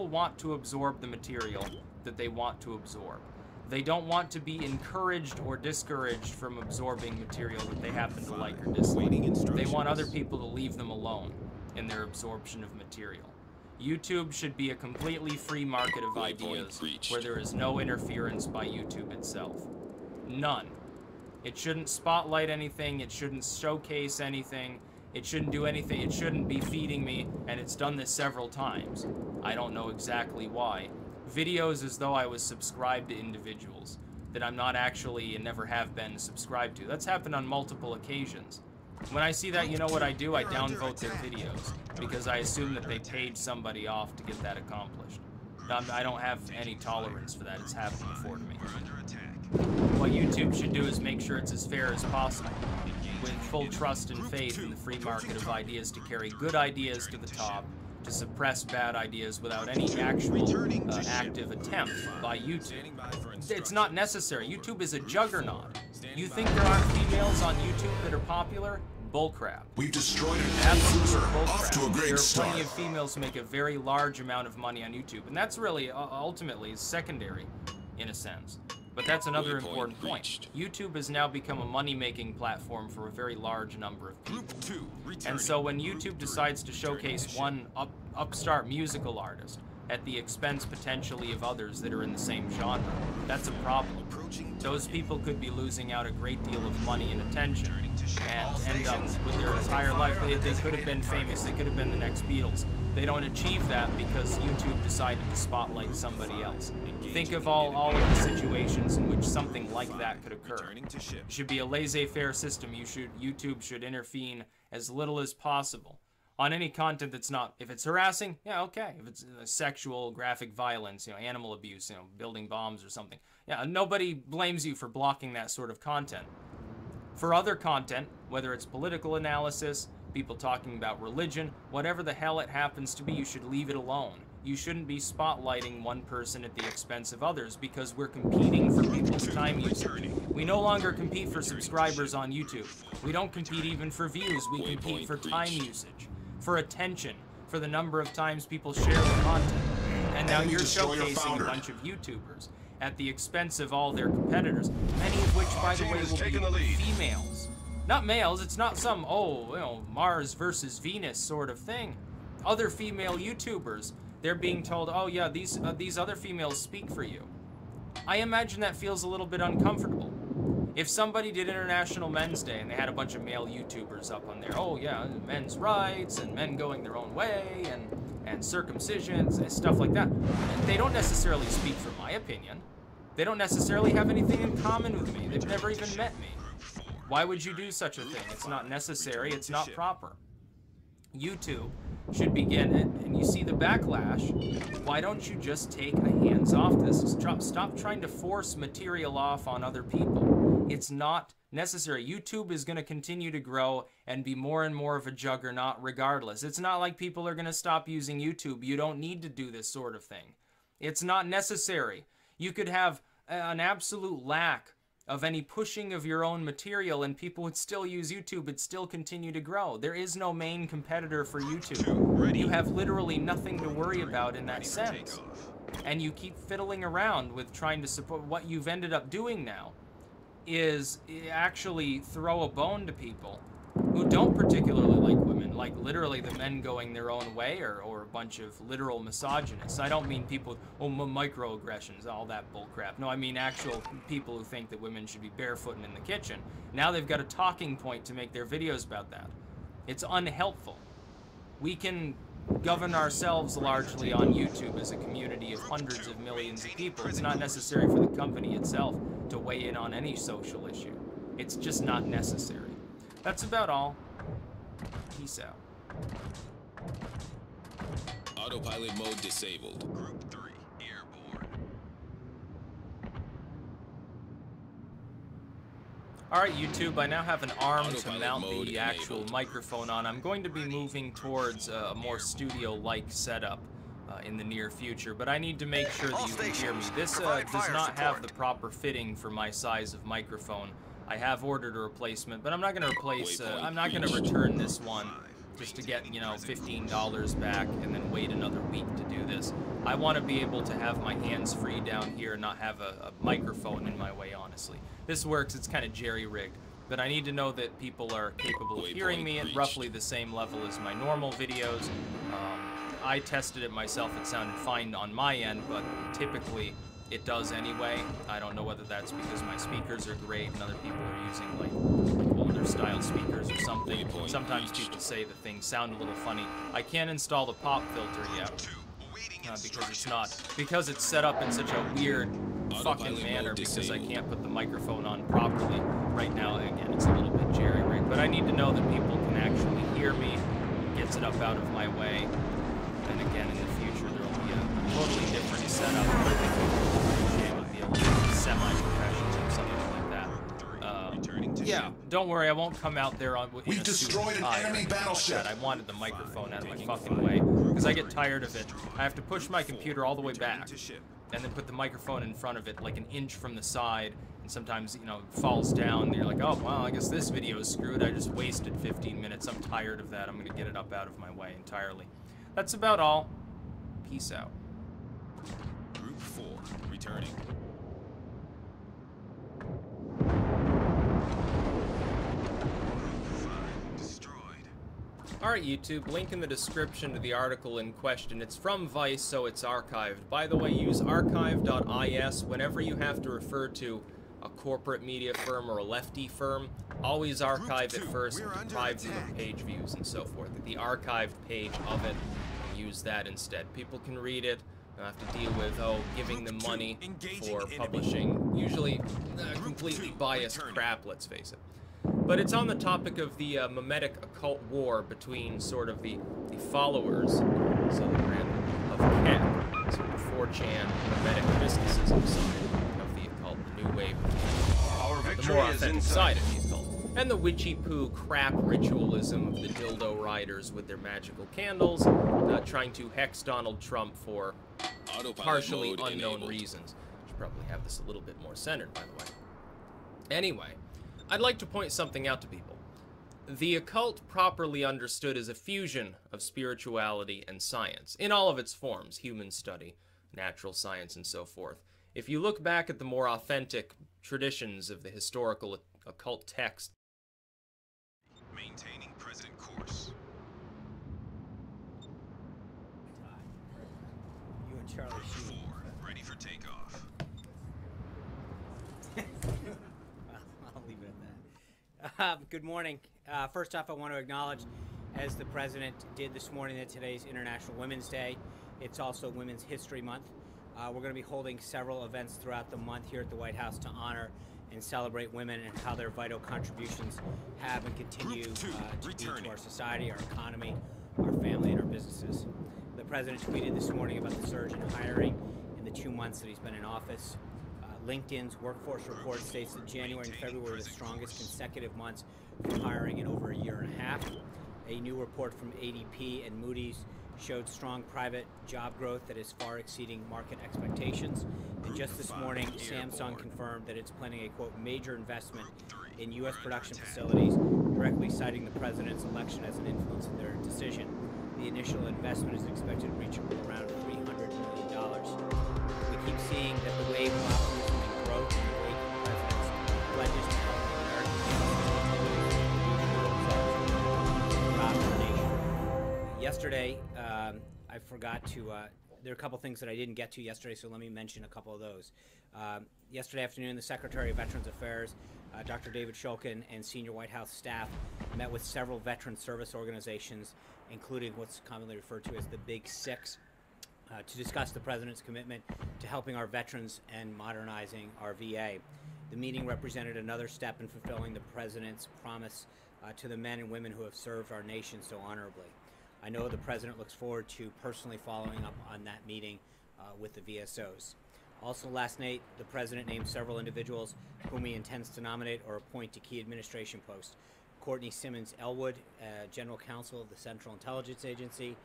want to absorb the material that they want to absorb. They don't want to be encouraged or discouraged from absorbing material that they happen to like or dislike. They want other people to leave them alone in their absorption of material. YouTube should be a completely free market of ideas where there is no interference by YouTube itself. None. It shouldn't spotlight anything, it shouldn't showcase anything, it shouldn't do anything, it shouldn't be feeding me, and it's done this several times. I don't know exactly why. Videos as though I was subscribed to individuals that I'm not actually and never have been subscribed to. That's happened on multiple occasions. When I see that, you know what I do? I downvote their videos because I assume that they paid somebody off to get that accomplished. I don't have any tolerance for that. It's happened before to me. What YouTube should do is make sure it's as fair as possible, with full trust and faith in the free market of ideas to carry good ideas to the top, to suppress bad ideas without any actual active attempt by YouTube. It's not necessary. YouTube is a juggernaut. You think there aren't females on YouTube that are popular? Bullcrap. We've destroyed an Absolute cruiser. bullcrap. Off to a great There are start. plenty of females who make a very large amount of money on YouTube, and that's really ultimately secondary in a sense. But that's another important point. YouTube has now become a money-making platform for a very large number of people. And so when YouTube decides to showcase one upstart musical artist at the expense potentially of others that are in the same genre, that's a problem. Those people could be losing out a great deal of money and attention and end up with their entire life. They could have been famous, they could have been the next Beatles. They don't achieve that because YouTube decided to spotlight somebody else. Think of all of the situations in which something like that could occur. It should be a laissez-faire system. YouTube should intervene as little as possible on any content that's not, if it's harassing, yeah, okay. If it's sexual, graphic violence, animal abuse, building bombs or something, yeah, nobody blames you for blocking that sort of content. For other content, whether it's political analysis, people talking about religion, whatever the hell it happens to be, you should leave it alone. You shouldn't be spotlighting one person at the expense of others, because we're competing for people's time usage. We no longer compete for subscribers on YouTube. We don't compete even for views. We compete for time usage, for attention, for the number of times people share the content. And now you're showcasing a bunch of YouTubers at the expense of all their competitors, many of which, by the way, will be females. Not males. It's not some, Mars versus Venus sort of thing. Other female YouTubers, they're being told, oh yeah, these other females speak for you. I imagine that feels a little bit uncomfortable. If somebody did International Men's Day and they had a bunch of male YouTubers up on there, oh yeah, men's rights and men going their own way and circumcisions and stuff like that, they don't necessarily speak for my opinion. They don't necessarily have anything in common with me. They've never even met me. Why would you do such a thing? It's not necessary. It's not proper. YouTube should begin, and you see the backlash. Why don't you just take a hands off this? Stop trying to force material off on other people. It's not necessary. YouTube is going to continue to grow and be more and more of a juggernaut regardless. It's not like people are going to stop using YouTube. You don't need to do this sort of thing. It's not necessary. You could have an absolute lack of any pushing of your own material and people would still use YouTube. It'd still continue to grow. There is no main competitor for YouTube. You have literally nothing to worry about in that sense. And you keep fiddling around with trying to support. What you've ended up doing now is actually throw a bone to people who don't particularly like women, like literally the men going their own way, or a bunch of literal misogynists. I don't mean people, microaggressions, all that bullcrap. No, I mean actual people who think that women should be barefooting in the kitchen. Now they've got a talking point to make their videos about that. It's unhelpful. We can govern ourselves largely on YouTube as a community of hundreds of millions of people. It's not necessary for the company itself to weigh in on any social issue. It's just not necessary. That's about all. Peace out. Autopilot mode disabled. Group 3, airborne. Alright, YouTube, I now have an arm to mount the actual microphone on. I'm going to be moving towards a more studio-like setup in the near future, but I need to make sure that you can hear me. This does not have the proper fitting for my size of microphone. I have ordered a replacement, but I'm not going to replace, I'm not going to return this one just to get, $15 back and then wait another week to do this. I want to be able to have my hands free down here and not have a microphone in my way, honestly. This works, it's kind of jerry-rigged, but I need to know that people are capable of hearing me at roughly the same level as my normal videos. I tested it myself, it sounded fine on my end, but typically it does anyway. I don't know whether that's because my speakers are great and other people are using like older style speakers or something. Sometimes people say the things sound a little funny. I can't install the pop filter yet because it's set up in such a weird fucking manner, because I can't put the microphone on properly right now. Again, it's a little bit jerry-rigged, but I need to know that people can actually hear me. It gets it up out of my way. And again, in the future, there will be a totally different setup. I think it would be a little semi-professional or something like that. Yeah, don't worry, I won't come out there with We've destroyed an enemy battleship. I wanted the microphone out of my fucking way, because I get tired of it. I have to push my computer all the way back, and then put the microphone in front of it like an inch from the side, and sometimes, it falls down, and you're like, oh, well, I guess this video is screwed. I just wasted 15 minutes. I'm tired of that. I'm going to get it up out of my way entirely. That's about all. Peace out. Group 4, returning. Alright, YouTube, link in the description to the article in question. It's from Vice, so it's archived. By the way, use archive.is whenever you have to refer to a corporate media firm or a lefty firm. Always archive it first and deprive them of page views and so forth. The archived page of it, and use that instead. People can read it. You don't have to deal with, giving them money for publishing usually completely biased crap, let's face it. But it's on the topic of the mimetic occult war between sort of the followers, so the brand of CAP, sort of 4chan mimetic mysticism side of the occult, the new wave, the more authentic side of the occult. and the witchy-poo crap ritualism of the dildo riders with their magical candles, trying to hex Donald Trump for partially unknown reasons. Should probably have this a little bit more centered, by the way. Anyway, I'd like to point something out to people. The occult, properly understood, is a fusion of spirituality and science, in all of its forms: human study, natural science, and so forth. If you look back at the more authentic traditions of the historical occult text, Maintaining present course. You and Charlie Group Sheen. 4, ready for takeoff. I'll leave it at that. Good morning. First off, I want to acknowledge, as the President did this morning, that today's International Women's Day. It's also Women's History Month. We're going to be holding several events throughout the month here at the White House to honor and celebrate women and how their vital contributions have and continue to do to our society, our economy, our family, and our businesses. The President tweeted this morning about the surge in hiring in the 2 months that he's been in office. LinkedIn's workforce report states that January and February were the strongest consecutive months for hiring in over a year and a half. A new report from ADP and Moody's showed strong private job growth that is far exceeding market expectations. And just this morning, Samsung confirmed that it's planning a, quote, major investment in U.S. production facilities, directly citing the president's election as an influence in their decision. The initial investment is expected to reach around $300 million. We keep seeing that the wave of optimism and growth in the wake of the president's pledges to help the American nation. Yesterday, I forgot to, there are a couple things that I didn't get to yesterday, so let me mention a couple of those. Yesterday afternoon, the Secretary of Veterans Affairs, Dr. David Shulkin, and senior White House staff met with several veteran service organizations, including what's commonly referred to as the Big Six, to discuss the President's commitment to helping our veterans and modernizing our VA. The meeting represented another step in fulfilling the President's promise to the men and women who have served our nation so honorably. I know the President looks forward to personally following up on that meeting with the VSOs. Also last night, the President named several individuals whom he intends to nominate or appoint to key administration posts. Courtney Simmons Elwood, General Counsel of the Central Intelligence Agency;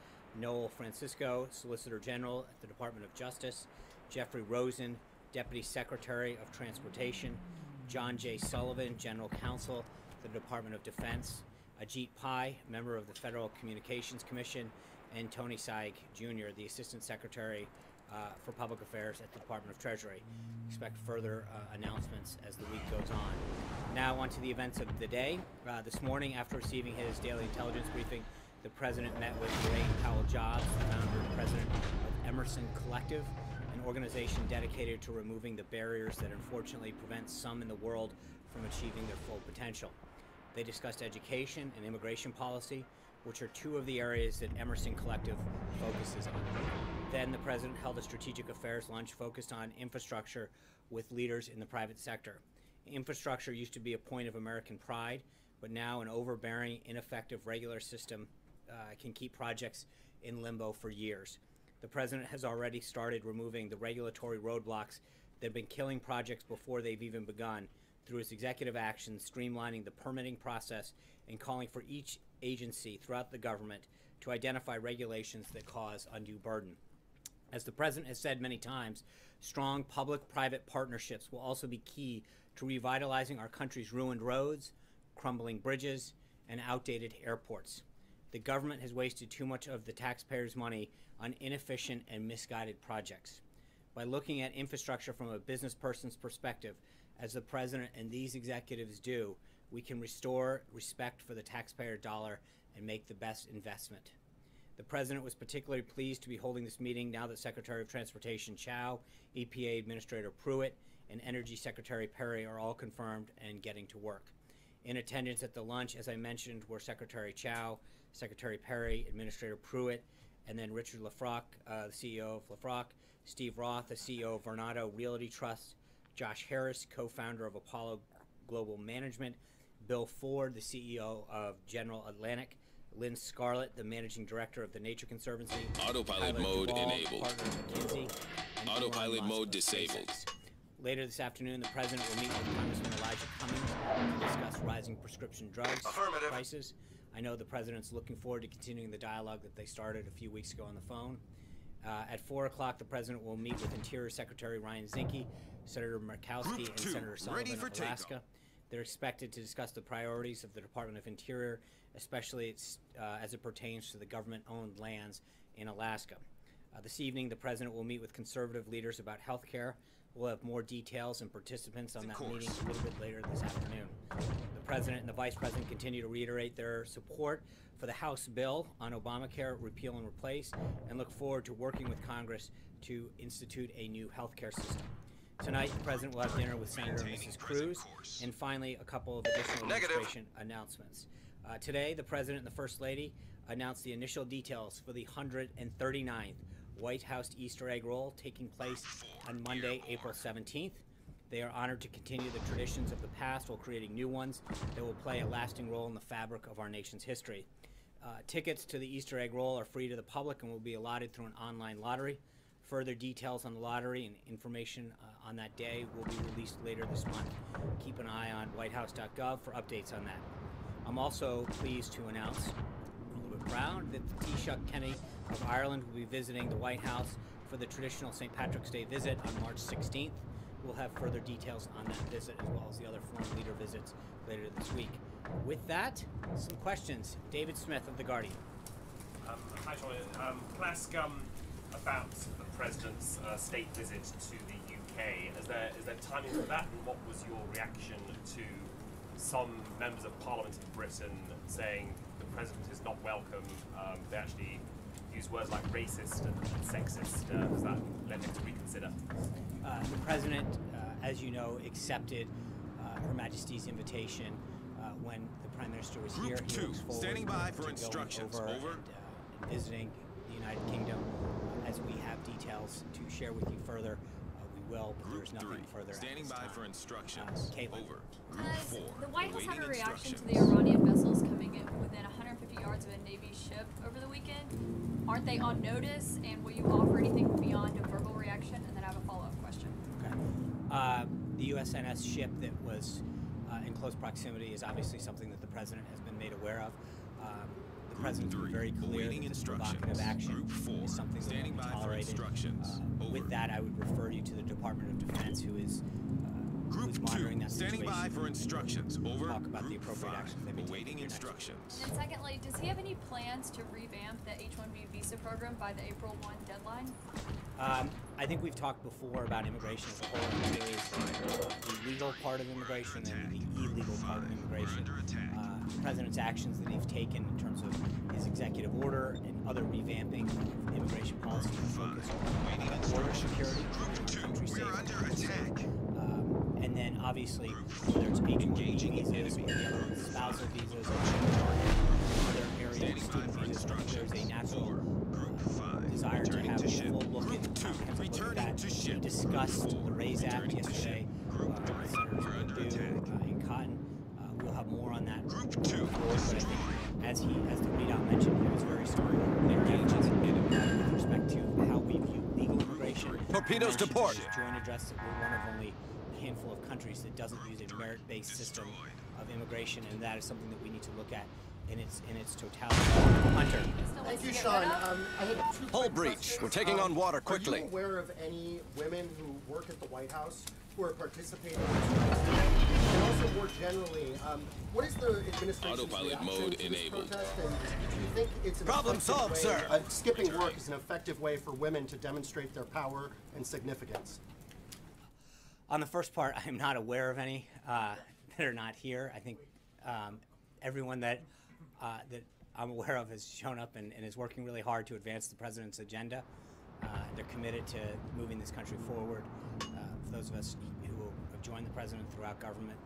Noel Francisco, Solicitor General at the Department of Justice; Jeffrey Rosen, Deputy Secretary of Transportation; John J. Sullivan, General Counsel at the Department of Defense; Ajit Pai, member of the Federal Communications Commission; and Tony Saig, Jr., the Assistant Secretary for Public Affairs at the Department of Treasury. Expect further announcements as the week goes on. Now on to the events of the day. This morning, after receiving his daily intelligence briefing, the President met with Elaine Powell-Jobs, the founder and president of Emerson Collective, an organization dedicated to removing the barriers that unfortunately prevent some in the world from achieving their full potential. They discussed education and immigration policy, which are two of the areas that Emerson Collective focuses on. Then the President held a strategic affairs lunch focused on infrastructure with leaders in the private sector. Infrastructure used to be a point of American pride, but now an overbearing, ineffective regular system can keep projects in limbo for years. The President has already started removing the regulatory roadblocks that have been killing projects before they've even begun through his executive actions, streamlining the permitting process and calling for each agency throughout the government to identify regulations that cause undue burden. As the President has said many times, strong public-private partnerships will also be key to revitalizing our country's ruined roads, crumbling bridges, and outdated airports. The government has wasted too much of the taxpayers' money on inefficient and misguided projects. By looking at infrastructure from a business person's perspective, as the President and these executives do, we can restore respect for the taxpayer dollar and make the best investment. The President was particularly pleased to be holding this meeting now that Secretary of Transportation Chow, EPA Administrator Pruitt, and Energy Secretary Perry are all confirmed and getting to work. In attendance at the lunch, as I mentioned, were Secretary Chow, Secretary Perry, Administrator Pruitt, and then Richard Lafrock, the CEO of Lafrock, Steve Roth, the CEO of Vornado Realty Trust, Josh Harris, co-founder of Apollo Global Management, Bill Ford, the CEO of General Atlantic, Lynn Scarlett, the Managing Director of the Nature Conservancy, Autopilot Tyler mode Duvall, enabled. partner of McKinsey, and Autopilot Elon Musk mode of disabled. SpaceX. Later this afternoon, the President will meet with Congressman Elijah Cummings to discuss rising prescription drugs prices. I know the President's looking forward to continuing the dialogue that they started a few weeks ago on the phone. At 4 o'clock, the President will meet with Interior Secretary Ryan Zinke, Senator Murkowski, and Senator Sullivan of Alaska. They're expected to discuss the priorities of the Department of Interior, especially as it pertains to the government-owned lands in Alaska. This evening, the President will meet with conservative leaders about health care. We'll have more details and participants on that meeting a little bit later this afternoon. The President and the Vice President continue to reiterate their support for the House bill on Obamacare repeal and replace, and look forward to working with Congress to institute a new health care system. Tonight, the President will have dinner with Senator and Mrs. Cruz, and finally, a couple of additional administration announcements. Today, the President and the First Lady announced the initial details for the 139th White House Easter egg roll taking place on Monday, April 17th. They are honored to continue the traditions of the past while creating new ones that will play a lasting role in the fabric of our nation's history. Tickets to the Easter egg roll are free to the public and will be allotted through an online lottery. Further details on the lottery and information on that day will be released later this month. Keep an eye on whitehouse.gov for updates on that. I'm also pleased to announce, a little bit proud, that the Taoiseach Kenny of Ireland will be visiting the White House for the traditional St. Patrick's Day visit on March 16th. We'll have further details on that visit as well as the other foreign leader visits later this week. With that, some questions. David Smith of The Guardian. Hi, Sean. Can I ask about the President's state visit to the UK? Is there timing for that, and what was your reaction to some members of Parliament in Britain saying the President is not welcome? They actually use words like racist and sexist. Has that led him to reconsider? The President, as you know, accepted Her Majesty's invitation when the Prime Minister was here. He looks forward standing by for to instructions. going over and visiting the United Kingdom. As we have details to share with you further, we will, but there's nothing further. Standing by for instructions. Caitlin. Over. Does the White House have a awaiting reaction to the instructions. Iranian vessels coming in within 150 yards of a Navy ship over the weekend? Aren't they on notice, and will you offer anything beyond a verbal reaction? And then I have a follow-up question. Okay. The USNS ship that was in close proximity is obviously something that the President has been made aware of. The President's been very clear that this provocative action is something that won't be tolerated. With that, I would refer you to the Department of Defense, who is monitoring that situation. Standing by for instructions. Over. Talk about the Group appropriate 5, actions they may take. awaiting instructions. And secondly, does he have any plans to revamp the H-1B visa program by the April 1 deadline? I think we've talked before about immigration as a whole. There is the legal part of immigration and the illegal part of immigration. The President's actions that he's taken in terms of his executive order and other revamping of immigration policy focus on border security, country safety. And then obviously, whether it's H-1B visas or the other spousal visas or other areas, student visas, there's a natural desire to have a full look at that. We discussed the RAISE Act yesterday with Senators Perdue and Cotton. We'll have more on that going forward, but I think as the readout mentioned, he was very strong with respect to how we view legal immigration. Torpedoes to port. In his joint address that we're one of only a handful of countries that doesn't use a merit-based system of immigration, and that is something that we need to look at in its totality. Hunter. Thank you, Sean. I had two Hull quick breach. questions. We're taking on water quickly. Are you aware of any women who work at the White House who are participating in strikes today? And also, more generally, what is the administration's Autopilot reaction mode to this enabled. protest? And do you think it's an Problem effective solved, way, sir. Skipping work is an effective way for women to demonstrate their power and significance? On the first part, I am not aware of any that are not here. I think everyone that I'm aware of has shown up and is working really hard to advance the President's agenda. They're committed to moving this country forward. For those of us who have joined the President throughout government,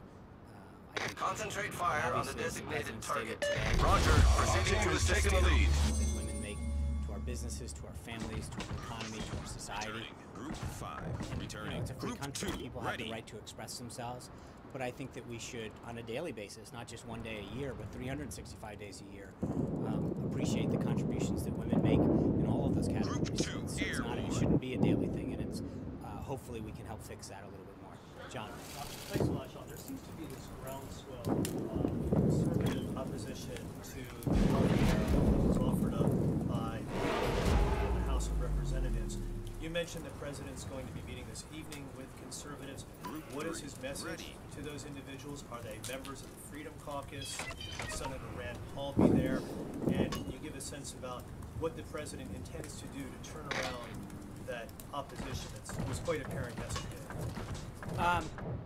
I think Concentrate fire on the obviously, as designated President target. stated today, Roger. our Proceeding to contributions taking the lead. that women make to our businesses, to our families, to our economy, to our society. Group 5, returning. It's a free Group country. 2, People have ready. the right to express themselves. But I think that we should, on a daily basis, not just one day a year, but 365 days a year, appreciate the contributions that women make in all of those categories. Group 2, It shouldn't be a daily thing, and it's hopefully we can help fix that a little bit more. John. Thanks a lot, Sean. There seems to be this groundswell of conservative opposition to the healthcare that was offered up by the House of Representatives. You mentioned the president's going to be meeting this evening with conservatives. What is his message to those individuals? Are they members of the Freedom Caucus? Will Senator Rand Paul be there? And can you give a sense about what the president intends to do to turn around that opposition that was quite apparent yesterday?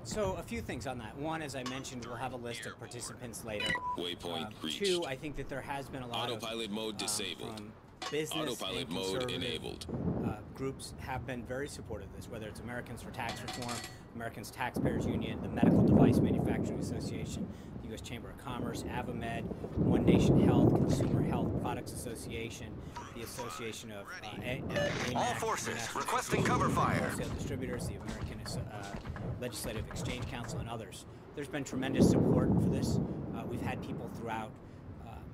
So a few things on that. One, as I mentioned, we'll have a list of participants later. Waypoint reached. Two, I think that there has been a lot Autopilot mode of disabled. from business Autopilot and mode conservative, enabled. Groups have been very supportive of this, whether it's Americans for Tax Reform, Americans Taxpayers Union, the Medical Device Manufacturing Association, the U.S. Chamber of Commerce, AvaMed, One Nation Health, Consumer Health Products Association, the Association of All forces requesting cover fire. Wholesale Distributors, the American Legislative Exchange Council, and others. There's been tremendous support for this. We've had people throughout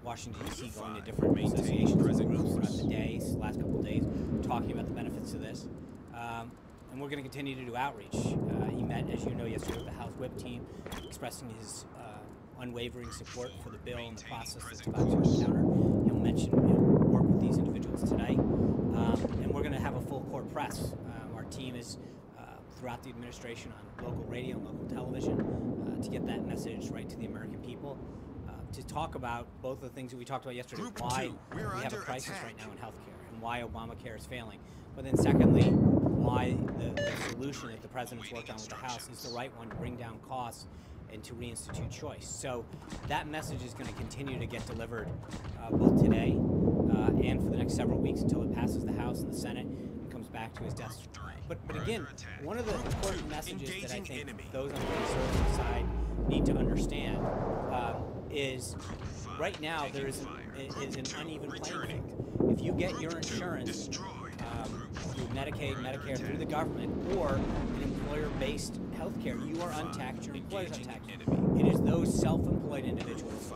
Washington, D.C. going to different associations and groups throughout the days, last couple of days, talking about the benefits of this. And we're going to continue to do outreach. He met, as you know, yesterday with the House Whip team, expressing his unwavering support for the bill and the process that's about to encounter. He'll work with these individuals today. And we're going to have a full court press. Our team is throughout the administration on local radio and local television to get that message right to the American people. To talk about both the things that we talked about yesterday, why we have a crisis right now in healthcare and why Obamacare is failing. But then secondly, why the solution that the president's worked on with the House is the right one to bring down costs and to reinstitute choice. So that message is going to continue to get delivered both today and for the next several weeks until it passes the House and the Senate and comes back to his desk. But again, one of the important messages that I think those on the conservative side need to understand is right now there is an uneven playing field. If you get your insurance through Medicaid, Medicare, through the government, or an employer-based health care, you are untaxed, your employer's untaxed. It is those self-employed individuals,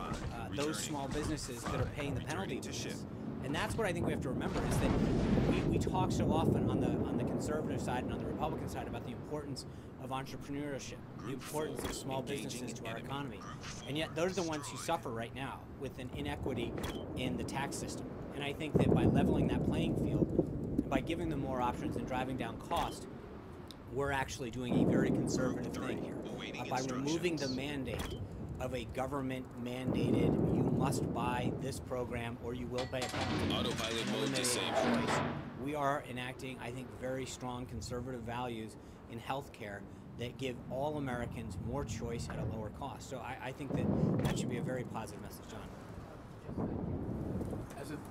those small businesses that are paying the penalty for this. And that's what I think we have to remember is that we talk so often on the conservative side and on the Republican side about the importance of entrepreneurship, the importance of small businesses to our economy. And yet those are the ones who suffer right now with an inequity in the tax system. And I think that by leveling that playing field, and by giving them more options and driving down cost, we're actually doing a very conservative thing here. By removing the mandate of a government-mandated, you must buy this program or you will pay a penalty. Autopilot mode disabled. We are enacting, I think, very strong conservative values in healthcare that give all Americans more choice at a lower cost. So I think that should be a very positive message, John.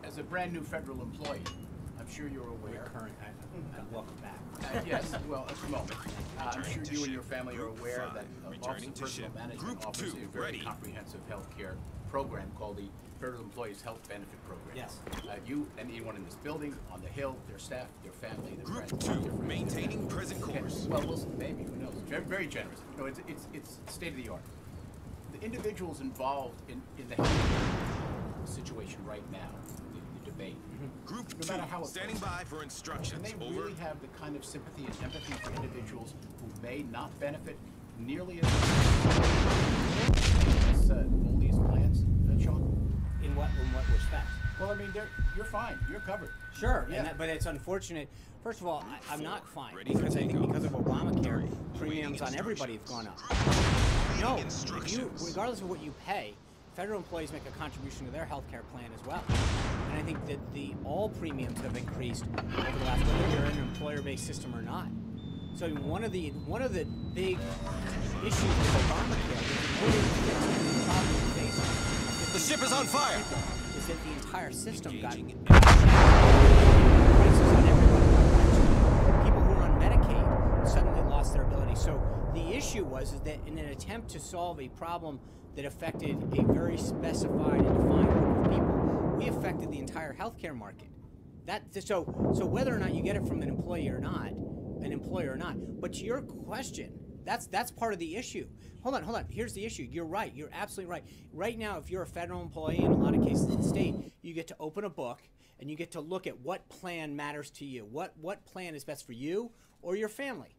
As a brand new federal employee, I'm sure you're aware. Current. Welcome back. Yes, well, at the moment. I'm sure you and your family are aware that Office of Personal Management offers a very comprehensive health care program called the Federal Employees Health Benefit Program. Yes. You and anyone in this building, on the Hill, their staff, their family, their Group friends. 2, maintaining present course. Well, maybe, who knows? Very, very generous. No, it's state of the art. The individuals involved in the health situation right now, the debate, Group no 2, matter how standing by for instructions. can they Over. really have the kind of sympathy and empathy for individuals who may not benefit nearly as all these plans, Sean? In what respect? Well, I mean, you're fine. You're covered. Sure, Yeah. but it's unfortunate. First of all, I'm not fine Ready because for I think takeoff. because of Obamacare, premiums on everybody have gone up. No, if you, regardless of what you pay, federal employees make a contribution to their health care plan as well. And I think that all premiums have increased over the last, whether you're in an employer-based system or not. So I mean, one of the big issues with Obamacare, the problem we face, The ship is on fire. is that the entire system got prices on everybody. People who are on Medicaid suddenly lost their ability. So the issue was that in an attempt to solve a problem that affected a very specified and defined group of people, we affected the entire healthcare market. So whether or not you get it from an employer or not, but to your question, that's part of the issue. Hold on. Here's the issue. You're right. You're absolutely right. Right now, if you're a federal employee, in a lot of cases in the state, you get to open a book and you get to look at what plan matters to you. What plan is best for you or your family,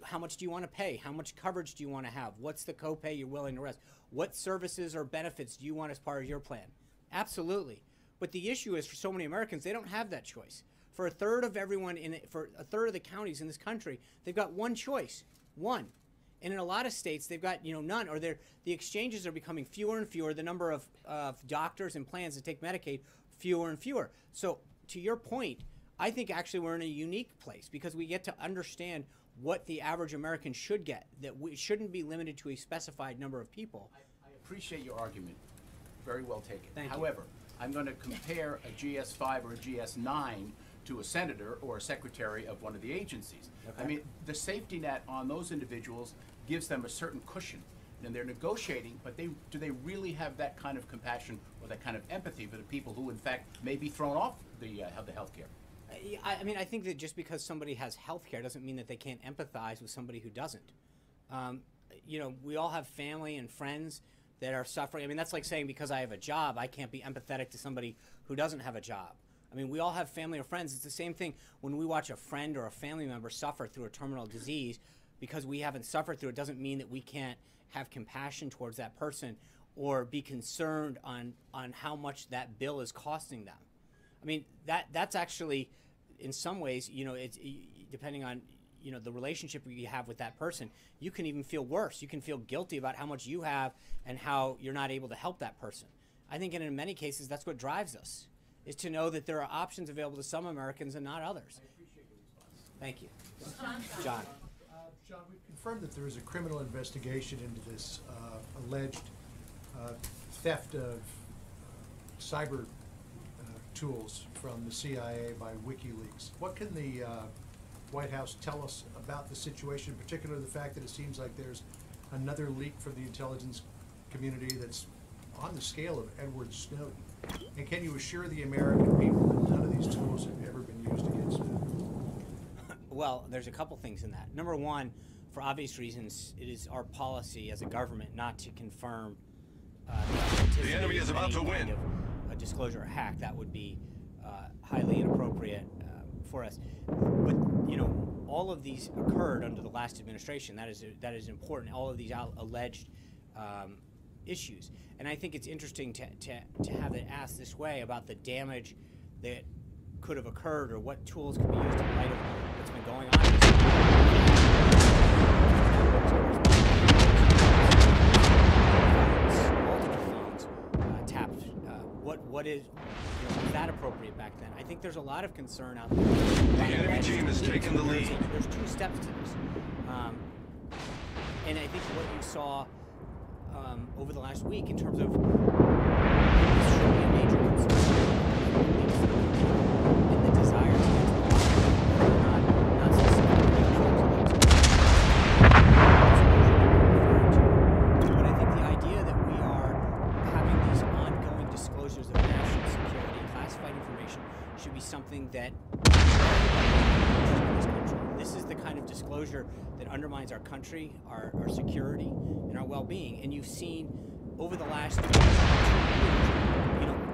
how much do you want to pay? How much coverage do you want to have? What's the copay you're willing to risk? What services or benefits do you want as part of your plan? Absolutely. But the issue is, for so many Americans, they don't have that choice. For a third of everyone for a third of the counties in this country, they've got one choice, one. And in a lot of states, they've got none, or the exchanges are becoming fewer and fewer. The number of doctors and plans that take Medicaid, fewer and fewer. So to your point, I think actually we're in a unique place because we get to understand what the average American should get, that we shouldn't be limited to a specified number of people. I appreciate your argument. Very well taken. Thank you. However, I'm going to compare a GS5 or a GS9 to a senator or a secretary of one of the agencies. Okay. I mean, the safety net on those individuals gives them a certain cushion. And they're negotiating, but do they really have that kind of compassion or that kind of empathy for the people who, in fact, may be thrown off the health care? I mean, I think that just because somebody has health care doesn't mean that they can't empathize with somebody who doesn't. We all have family and friends that are suffering. I mean, that's like saying because I have a job, I can't be empathetic to somebody who doesn't have a job. I mean, we all have family or friends. It's the same thing when we watch a friend or a family member suffer through a terminal disease. Because we haven't suffered through it doesn't mean that we can't have compassion towards that person or be concerned on how much that bill is costing them. I mean, that's actually, in some ways, it's depending on the relationship you have with that person, you can even feel worse. You can feel guilty about how much you have and how you're not able to help that person. I think in many cases that's what drives us, is to know that there are options available to some Americans and not others. I appreciate your response. Thank you. John. John, we've confirmed that there is a criminal investigation into this alleged theft of cyber tools from the CIA by WikiLeaks. What can the White House tell us about the situation, in particular the fact that it seems like there's another leak from the intelligence community that's on the scale of Edward Snowden? And can you assure the American people that none of these tools have ever been used against them? Well, there's a couple things in that. Number one, for obvious reasons, it is our policy as a government not to confirm the enemy is about to win. A disclosure or hack. That would be highly inappropriate for us. But all of these occurred under the last administration. That is important. All of these alleged issues, and I think it's interesting to have it asked this way about the damage that could have occurred or what tools could be used in light of what's been going on. Tapped. What is that appropriate back then? I think there's a lot of concern out there. The enemy team has taken the lead. There's two steps to this, and I think what you saw over the last week in terms of this should be a major concern and the desire to not specifically but I think the idea that we are having these ongoing disclosures of national security and classified information should be something that this is the kind of disclosure that undermines our country, our security, and our well-being. And you've seen over the last 2 years,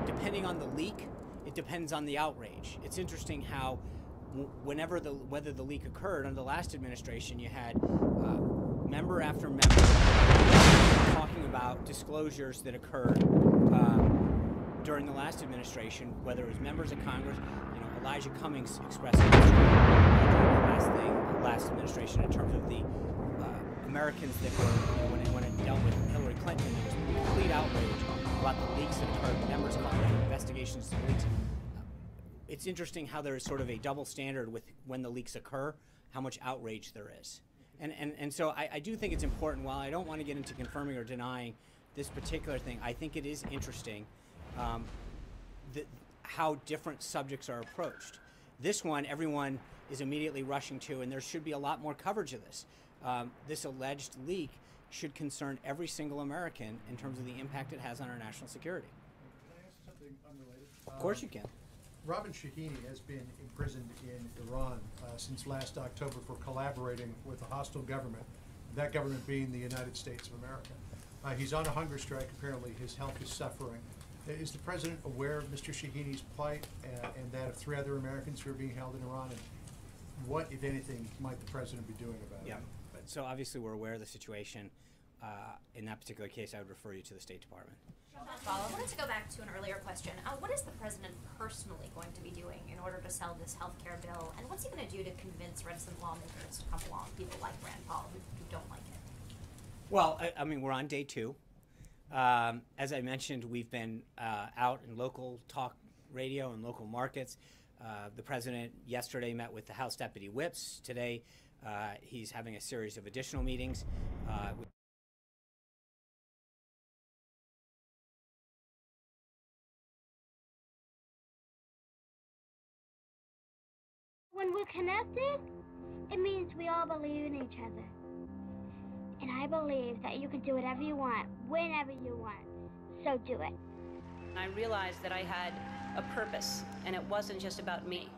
depending on the leak, it depends on the outrage. It's interesting how whether the leak occurred under the last administration, you had member after member talking about disclosures that occurred during the last administration, whether it was members of Congress. Elijah Cummings expressed concern during the last administration in terms of the Americans that were, when it dealt with Hillary Clinton, there was complete outrage about the leaks that occurred, members of Congress, investigations into leaks. It's interesting how there is sort of a double standard with when the leaks occur, how much outrage there is. And so I do think it's important, while I don't want to get into confirming or denying this particular thing, I think it is interesting how different subjects are approached. This one, everyone is immediately rushing to, and there should be a lot more coverage of this. This alleged leak should concern every single American in terms of the impact it has on our national security. Can I ask something unrelated? Of course you can. Robin Shahini has been imprisoned in Iran since last October for collaborating with a hostile government, that government being the United States of America. He's on a hunger strike. Apparently his health is suffering. Is the President aware of Mr. Shahini's plight and that of 3 other Americans who are being held in Iran? And what, if anything, might the president be doing about Yeah. it? So obviously we're aware of the situation. In that particular case, I would refer you to the State Department. I wanted to go back to an earlier question. What is the president personally going to be doing in order to sell this health care bill? And what's he going to do to convince reticent lawmakers to come along, people like Rand Paul who don't like it? Well, I mean, we're on day 2. As I mentioned, we've been out in local talk radio and local markets. The president yesterday met with the House Deputy Whips. Today, he's having a series of additional meetings. When we're connected, it means we all believe in each other. And I believe that you can do whatever you want, whenever you want. So do it. I realized that I had a purpose, and it wasn't just about me.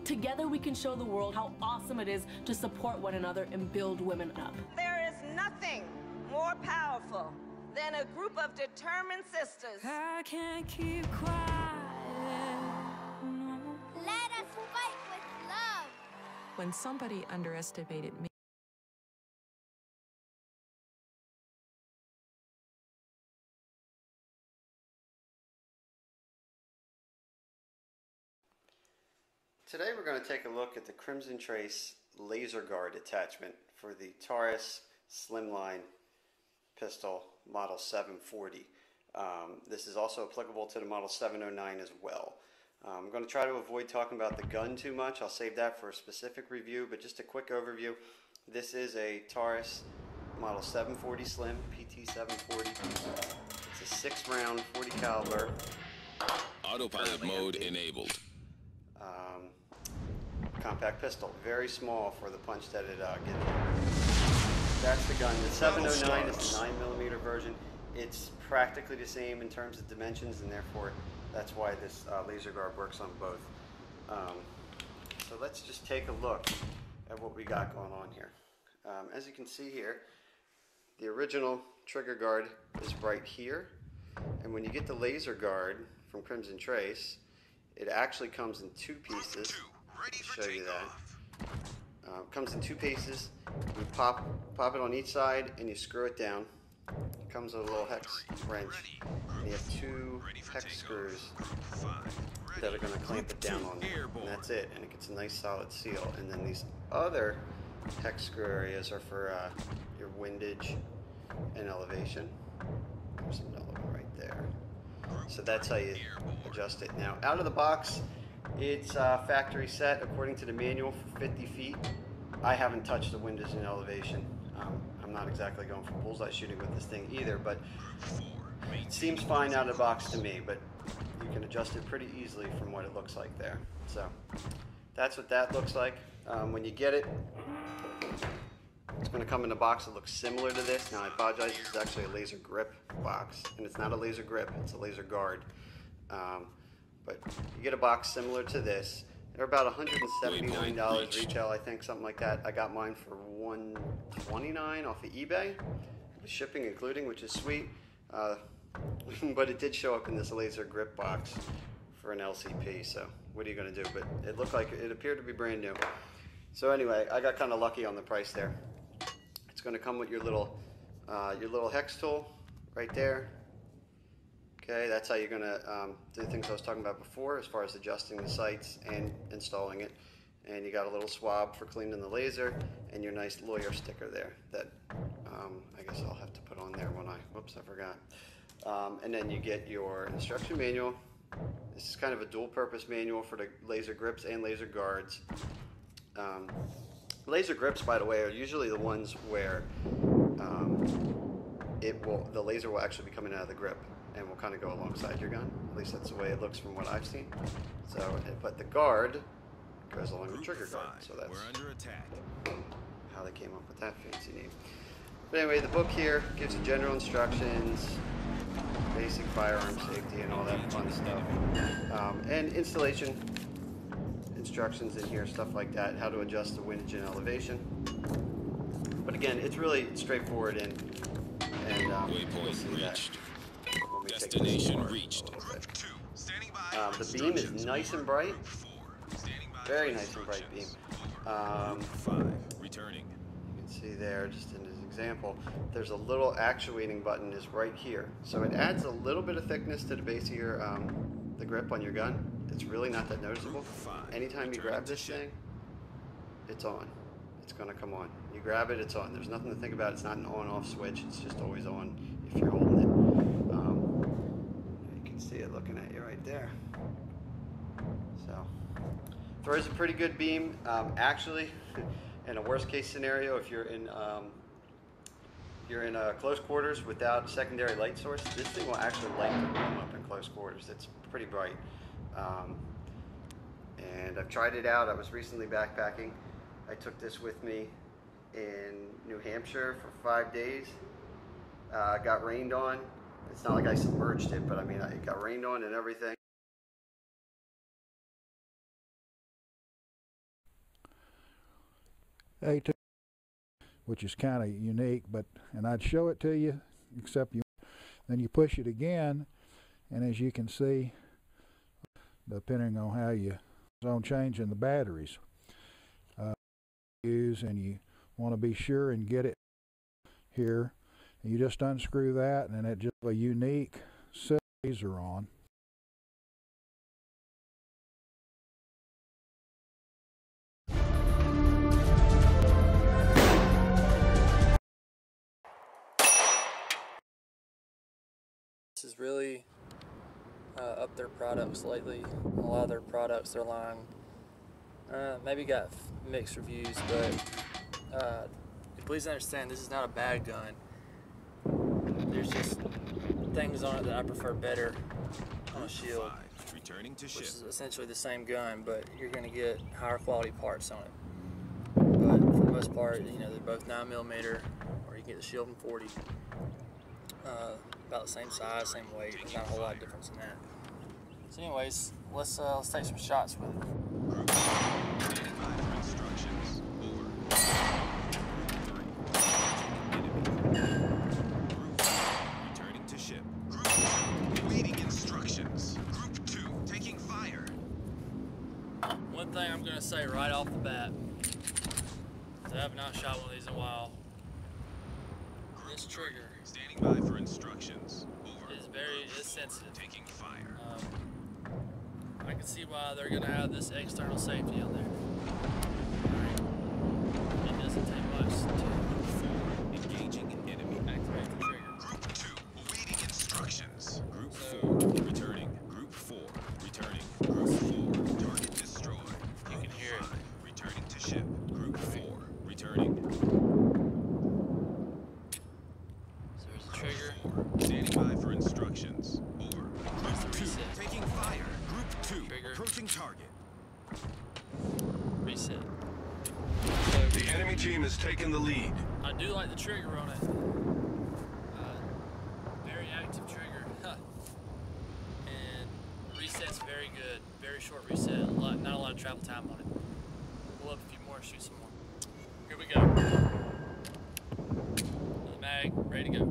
Together we can show the world how awesome it is to support one another and build women up. There is nothing more powerful than a group of determined sisters. I can't keep quiet. No. Let us fight with love. When somebody underestimated me, Today we're going to take a look at the Crimson Trace laser guard attachment for the Taurus Slimline pistol model 740. This is also applicable to the model 709 as well. I'm going to try to avoid talking about the gun too much. I'll save that for a specific review, but just a quick overview. This is a Taurus model 740 Slim, PT 740. It's a 6-round 40 caliber. Autopilot mode enabled. Compact pistol, very small for the punch that it gives. That's the gun. The 709 is the 9mm version. It's practically the same in terms of dimensions, and therefore that's why this laser guard works on both. So let's just take a look at what we got going on here. As you can see here, the original trigger guard is right here, and when you get the laser guard from Crimson Trace, it actually comes in 2 pieces. Show you that. It comes in 2 pieces. You pop it on each side and you screw it down. It comes with a little hex wrench, and you have 2 hex screws that are going to clamp it down on there. And that's it, and it gets a nice solid seal. And then these other hex screw areas are for your windage and elevation. There's another one right there. So that's how you adjust it. Now, out of the box, it's factory set according to the manual for 50 feet. I haven't touched the windage and elevation. I'm not exactly going for bullseye shooting with this thing either, but it seems fine out of the box to me, but you can adjust it pretty easily from what it looks like there. So that's what that looks like. When you get it, it's going to come in a box that looks similar to this. Now I apologize, this is actually a laser grip box, and it's not a laser grip, it's a laser guard. But you get a box similar to this. They're about $179 retail, I think, something like that. I got mine for $129 off of eBay, with shipping including, which is sweet. But it did show up in this laser grip box for an LCP, so what are you going to do? But it looked like it appeared to be brand new. So anyway, I got kind of lucky on the price there. It's going to come with your little hex tool right there. Okay, that's how you're going to do the things I was talking about before as far as adjusting the sights and installing it. And you got a little swab for cleaning the laser and your nice lawyer sticker there that I guess I'll have to put on there when whoops, I forgot. And then you get your instruction manual. This is kind of a dual purpose manual for the laser grips and laser guards. Laser grips, by the way, are usually the ones where the laser will actually be coming out of the grip and will kind of go alongside your gun. At least that's the way it looks from what I've seen. So, but the guard goes along the trigger guard. So that's under attack. How they came up with that fancy name. But anyway, the book here gives you general instructions, basic firearm safety, and all that fun stuff. And installation instructions in here, stuff like that, how to adjust the windage and elevation. But again, it's really straightforward and waypoint reached. Destination reached. The beam is nice and bright. Very nice and bright beam. 5, returning. You can see there, just in this example, there's a little actuating button is right here. So it adds a little bit of thickness to the base of your, the grip on your gun. It's really not that noticeable. Anytime you grab this thing, it's on. It's gonna come on. You grab it, it's on. There's nothing to think about. It's not an on-off switch. It's just always on if you're holding it. You can see it looking at you right there. So, throws a pretty good beam. Actually, in a worst-case scenario, if you're in close quarters without secondary light source, this thing will actually light the room up in close quarters. It's pretty bright. And I've tried it out. I was recently backpacking. I took this with me in New Hampshire for 5 days. Got rained on. It's not like I submerged it, but I mean, it got rained on and everything. A2, which is kind of unique, and I'd show it to you, except then you push it again, and as you can see, depending on how you on changing the batteries, and you want to be sure and get it here, and you just unscrew that, and it just a unique laser on. This has really upped their products lately. A lot of their products, their line, maybe got mixed reviews, but please understand this is not a bad gun. There's just things on it that I prefer better on a Shield, Returning to ship. which is essentially the same gun, but you're going to get higher quality parts on it. But for the most part, you know, they're both 9mm, or you can get the Shield in 40. About the same size, same weight, not a whole lot of difference in that. So anyways, let's take some shots with it. Returning to ship. Group 1, waiting instructions. Group 2, taking fire. One thing I'm gonna say right off the bat, I have not shot one of these in a while. This trigger standing by for instructions. Over. Is sensitive. Taking fire. I can see why they're gonna have this external safety on there. It doesn't take much to engaging an enemy. Activate the trigger. Group 2, awaiting instructions. Group 4, returning. Group 4, returning. Group 4, target destroyed. You can hear it. Returning to ship. Group 4, returning. So there's a trigger. 4, standing by for instructions. Over. Group 2, taking fire. Group 2, trigger. approaching target. Reset. The enemy team has taken the lead. I do like the trigger on it. Very active trigger. And reset's very good. Very short reset. Not a lot of travel time on it. We'll up a few more and shoot some more. Here we go. Another mag, ready to go.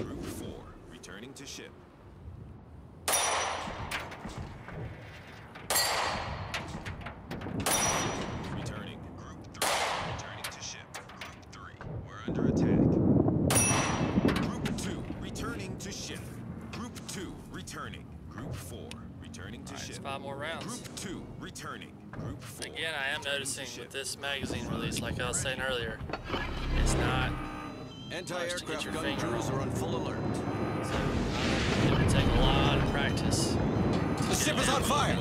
Group 4, returning to ship. Returning. Group 3, returning to ship. Group 3, we're under attack. Group 2, returning to ship. Group 2, returning. Group 4, returning to ship. 5 more rounds. Group 2, returning. Group 4. Again, I am noticing with this magazine release, like I was saying earlier, it's not Anti-aircraft gun crews are on full alert. So it would take a lot of practice. The ship is on fire.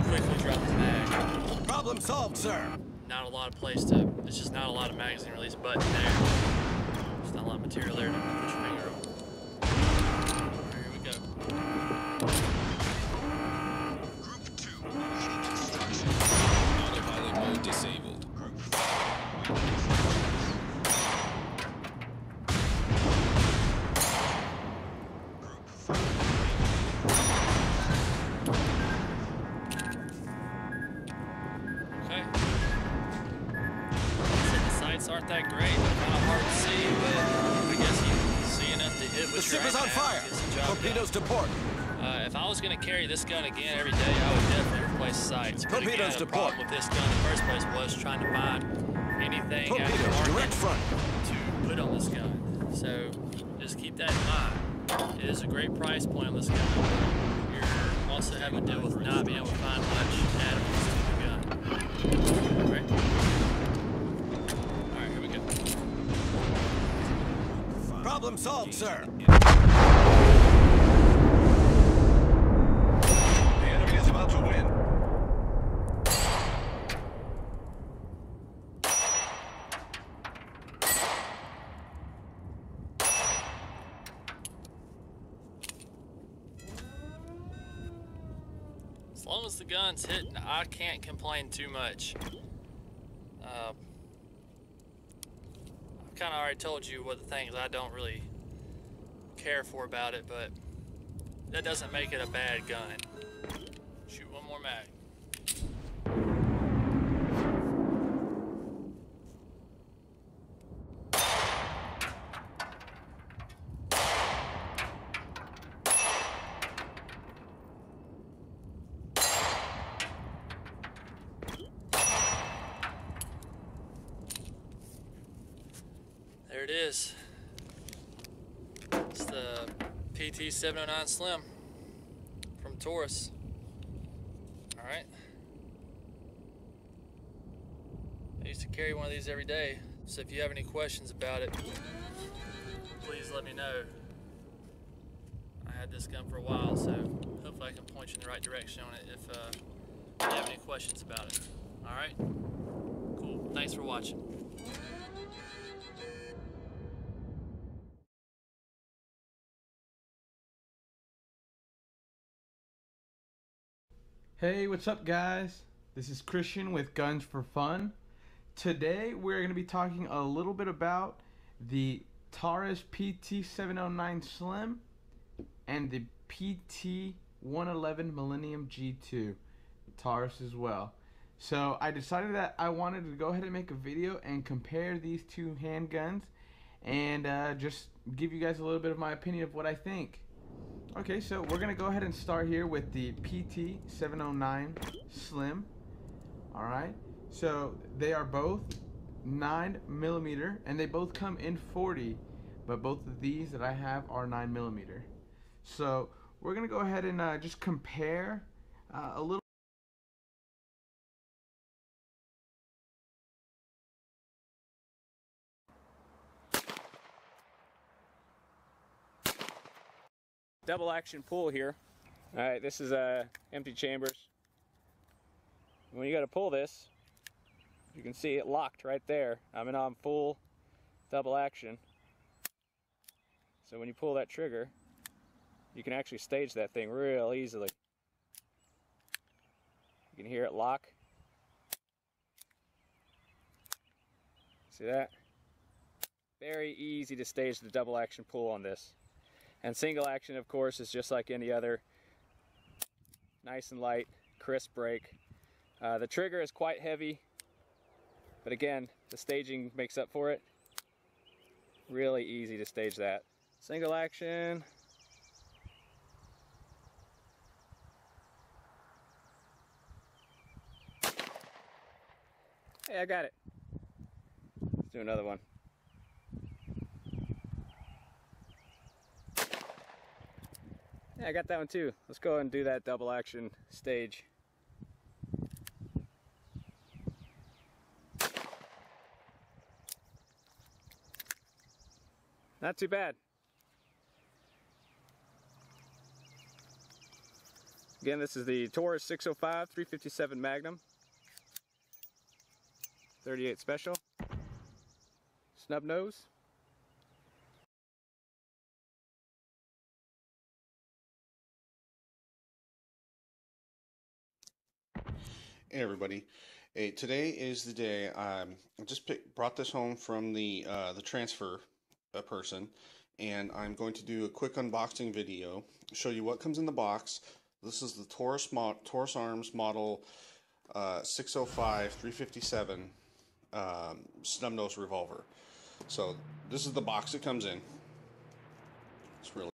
Quickly drop the mag. Problem solved, sir. Not a lot of place to. There's just not a lot of magazine release button there. There's not a lot of material there to put your finger on. Alright, here we go. Group 2, awaiting instructions. Autopilot mode disabled. Group 5, waiting instructions. Group 5. Okay. Said the sights aren't that great. They're kind of hard to see, but I guess you see enough to hit with The ship is on fire. Torpedoes to port. If I was going to carry this gun again every day, I would definitely replace sights. But again, the problem with this gun in the first place was trying to find anything direct front to put on this gun. So just keep that in mind. It is a great price point on this gun. You're also having to deal with not being able to find much add-ons to the gun. All right. All right, here we go. Problem solved, sir. About to win. As long as the gun's hitting, I can't complain too much. I've kind of already told you what the things I don't really care for about it, but that doesn't make it a bad gun. Shoot one more mag. There it is. It's the PT-709 Slim from Taurus. Alright. I used to carry one of these every day, so if you have any questions about it, please let me know. I had this gun for a while, so hopefully I can point you in the right direction on it if you have any questions about it. Alright? Cool. Thanks for watching. Hey, what's up guys? This is Christian with Guns for Fun. Today we're going to be talking a little bit about the Taurus PT-709 Slim and the PT-111 Millennium G2 Taurus as well. So I decided that I wanted to go ahead and make a video and compare these two handguns and just give you guys a little bit of my opinion of what I think. Okay, so we're going to go ahead and start here with the PT-709 Slim. Alright, so they are both 9mm and they both come in 40, but both of these that I have are 9mm. So we're going to go ahead and just compare a little. Double action pull here. Alright, this is empty chambers. When you got to pull this, you can see it locked right there. I'm on full double action. So when you pull that trigger, you can actually stage that thing real easily. You can hear it lock. See that? Very easy to stage the double action pull on this. And single action, of course, is just like any other. Nice and light, crisp break. The trigger is quite heavy, but again, the staging makes up for it. Really easy to stage that. Single action. Hey, I got it. Let's do another one. Yeah, I got that one too. Let's go ahead and do that double action stage. Not too bad. Again, this is the Taurus 605 357 Magnum 38 Special. Snub nose. Hey everybody! Hey, today is the day. I just brought this home from the transfer person, and I'm going to do a quick unboxing video, show you what comes in the box. This is the Taurus Arms model 605 357 snub nose revolver. So this is the box it comes in. It's really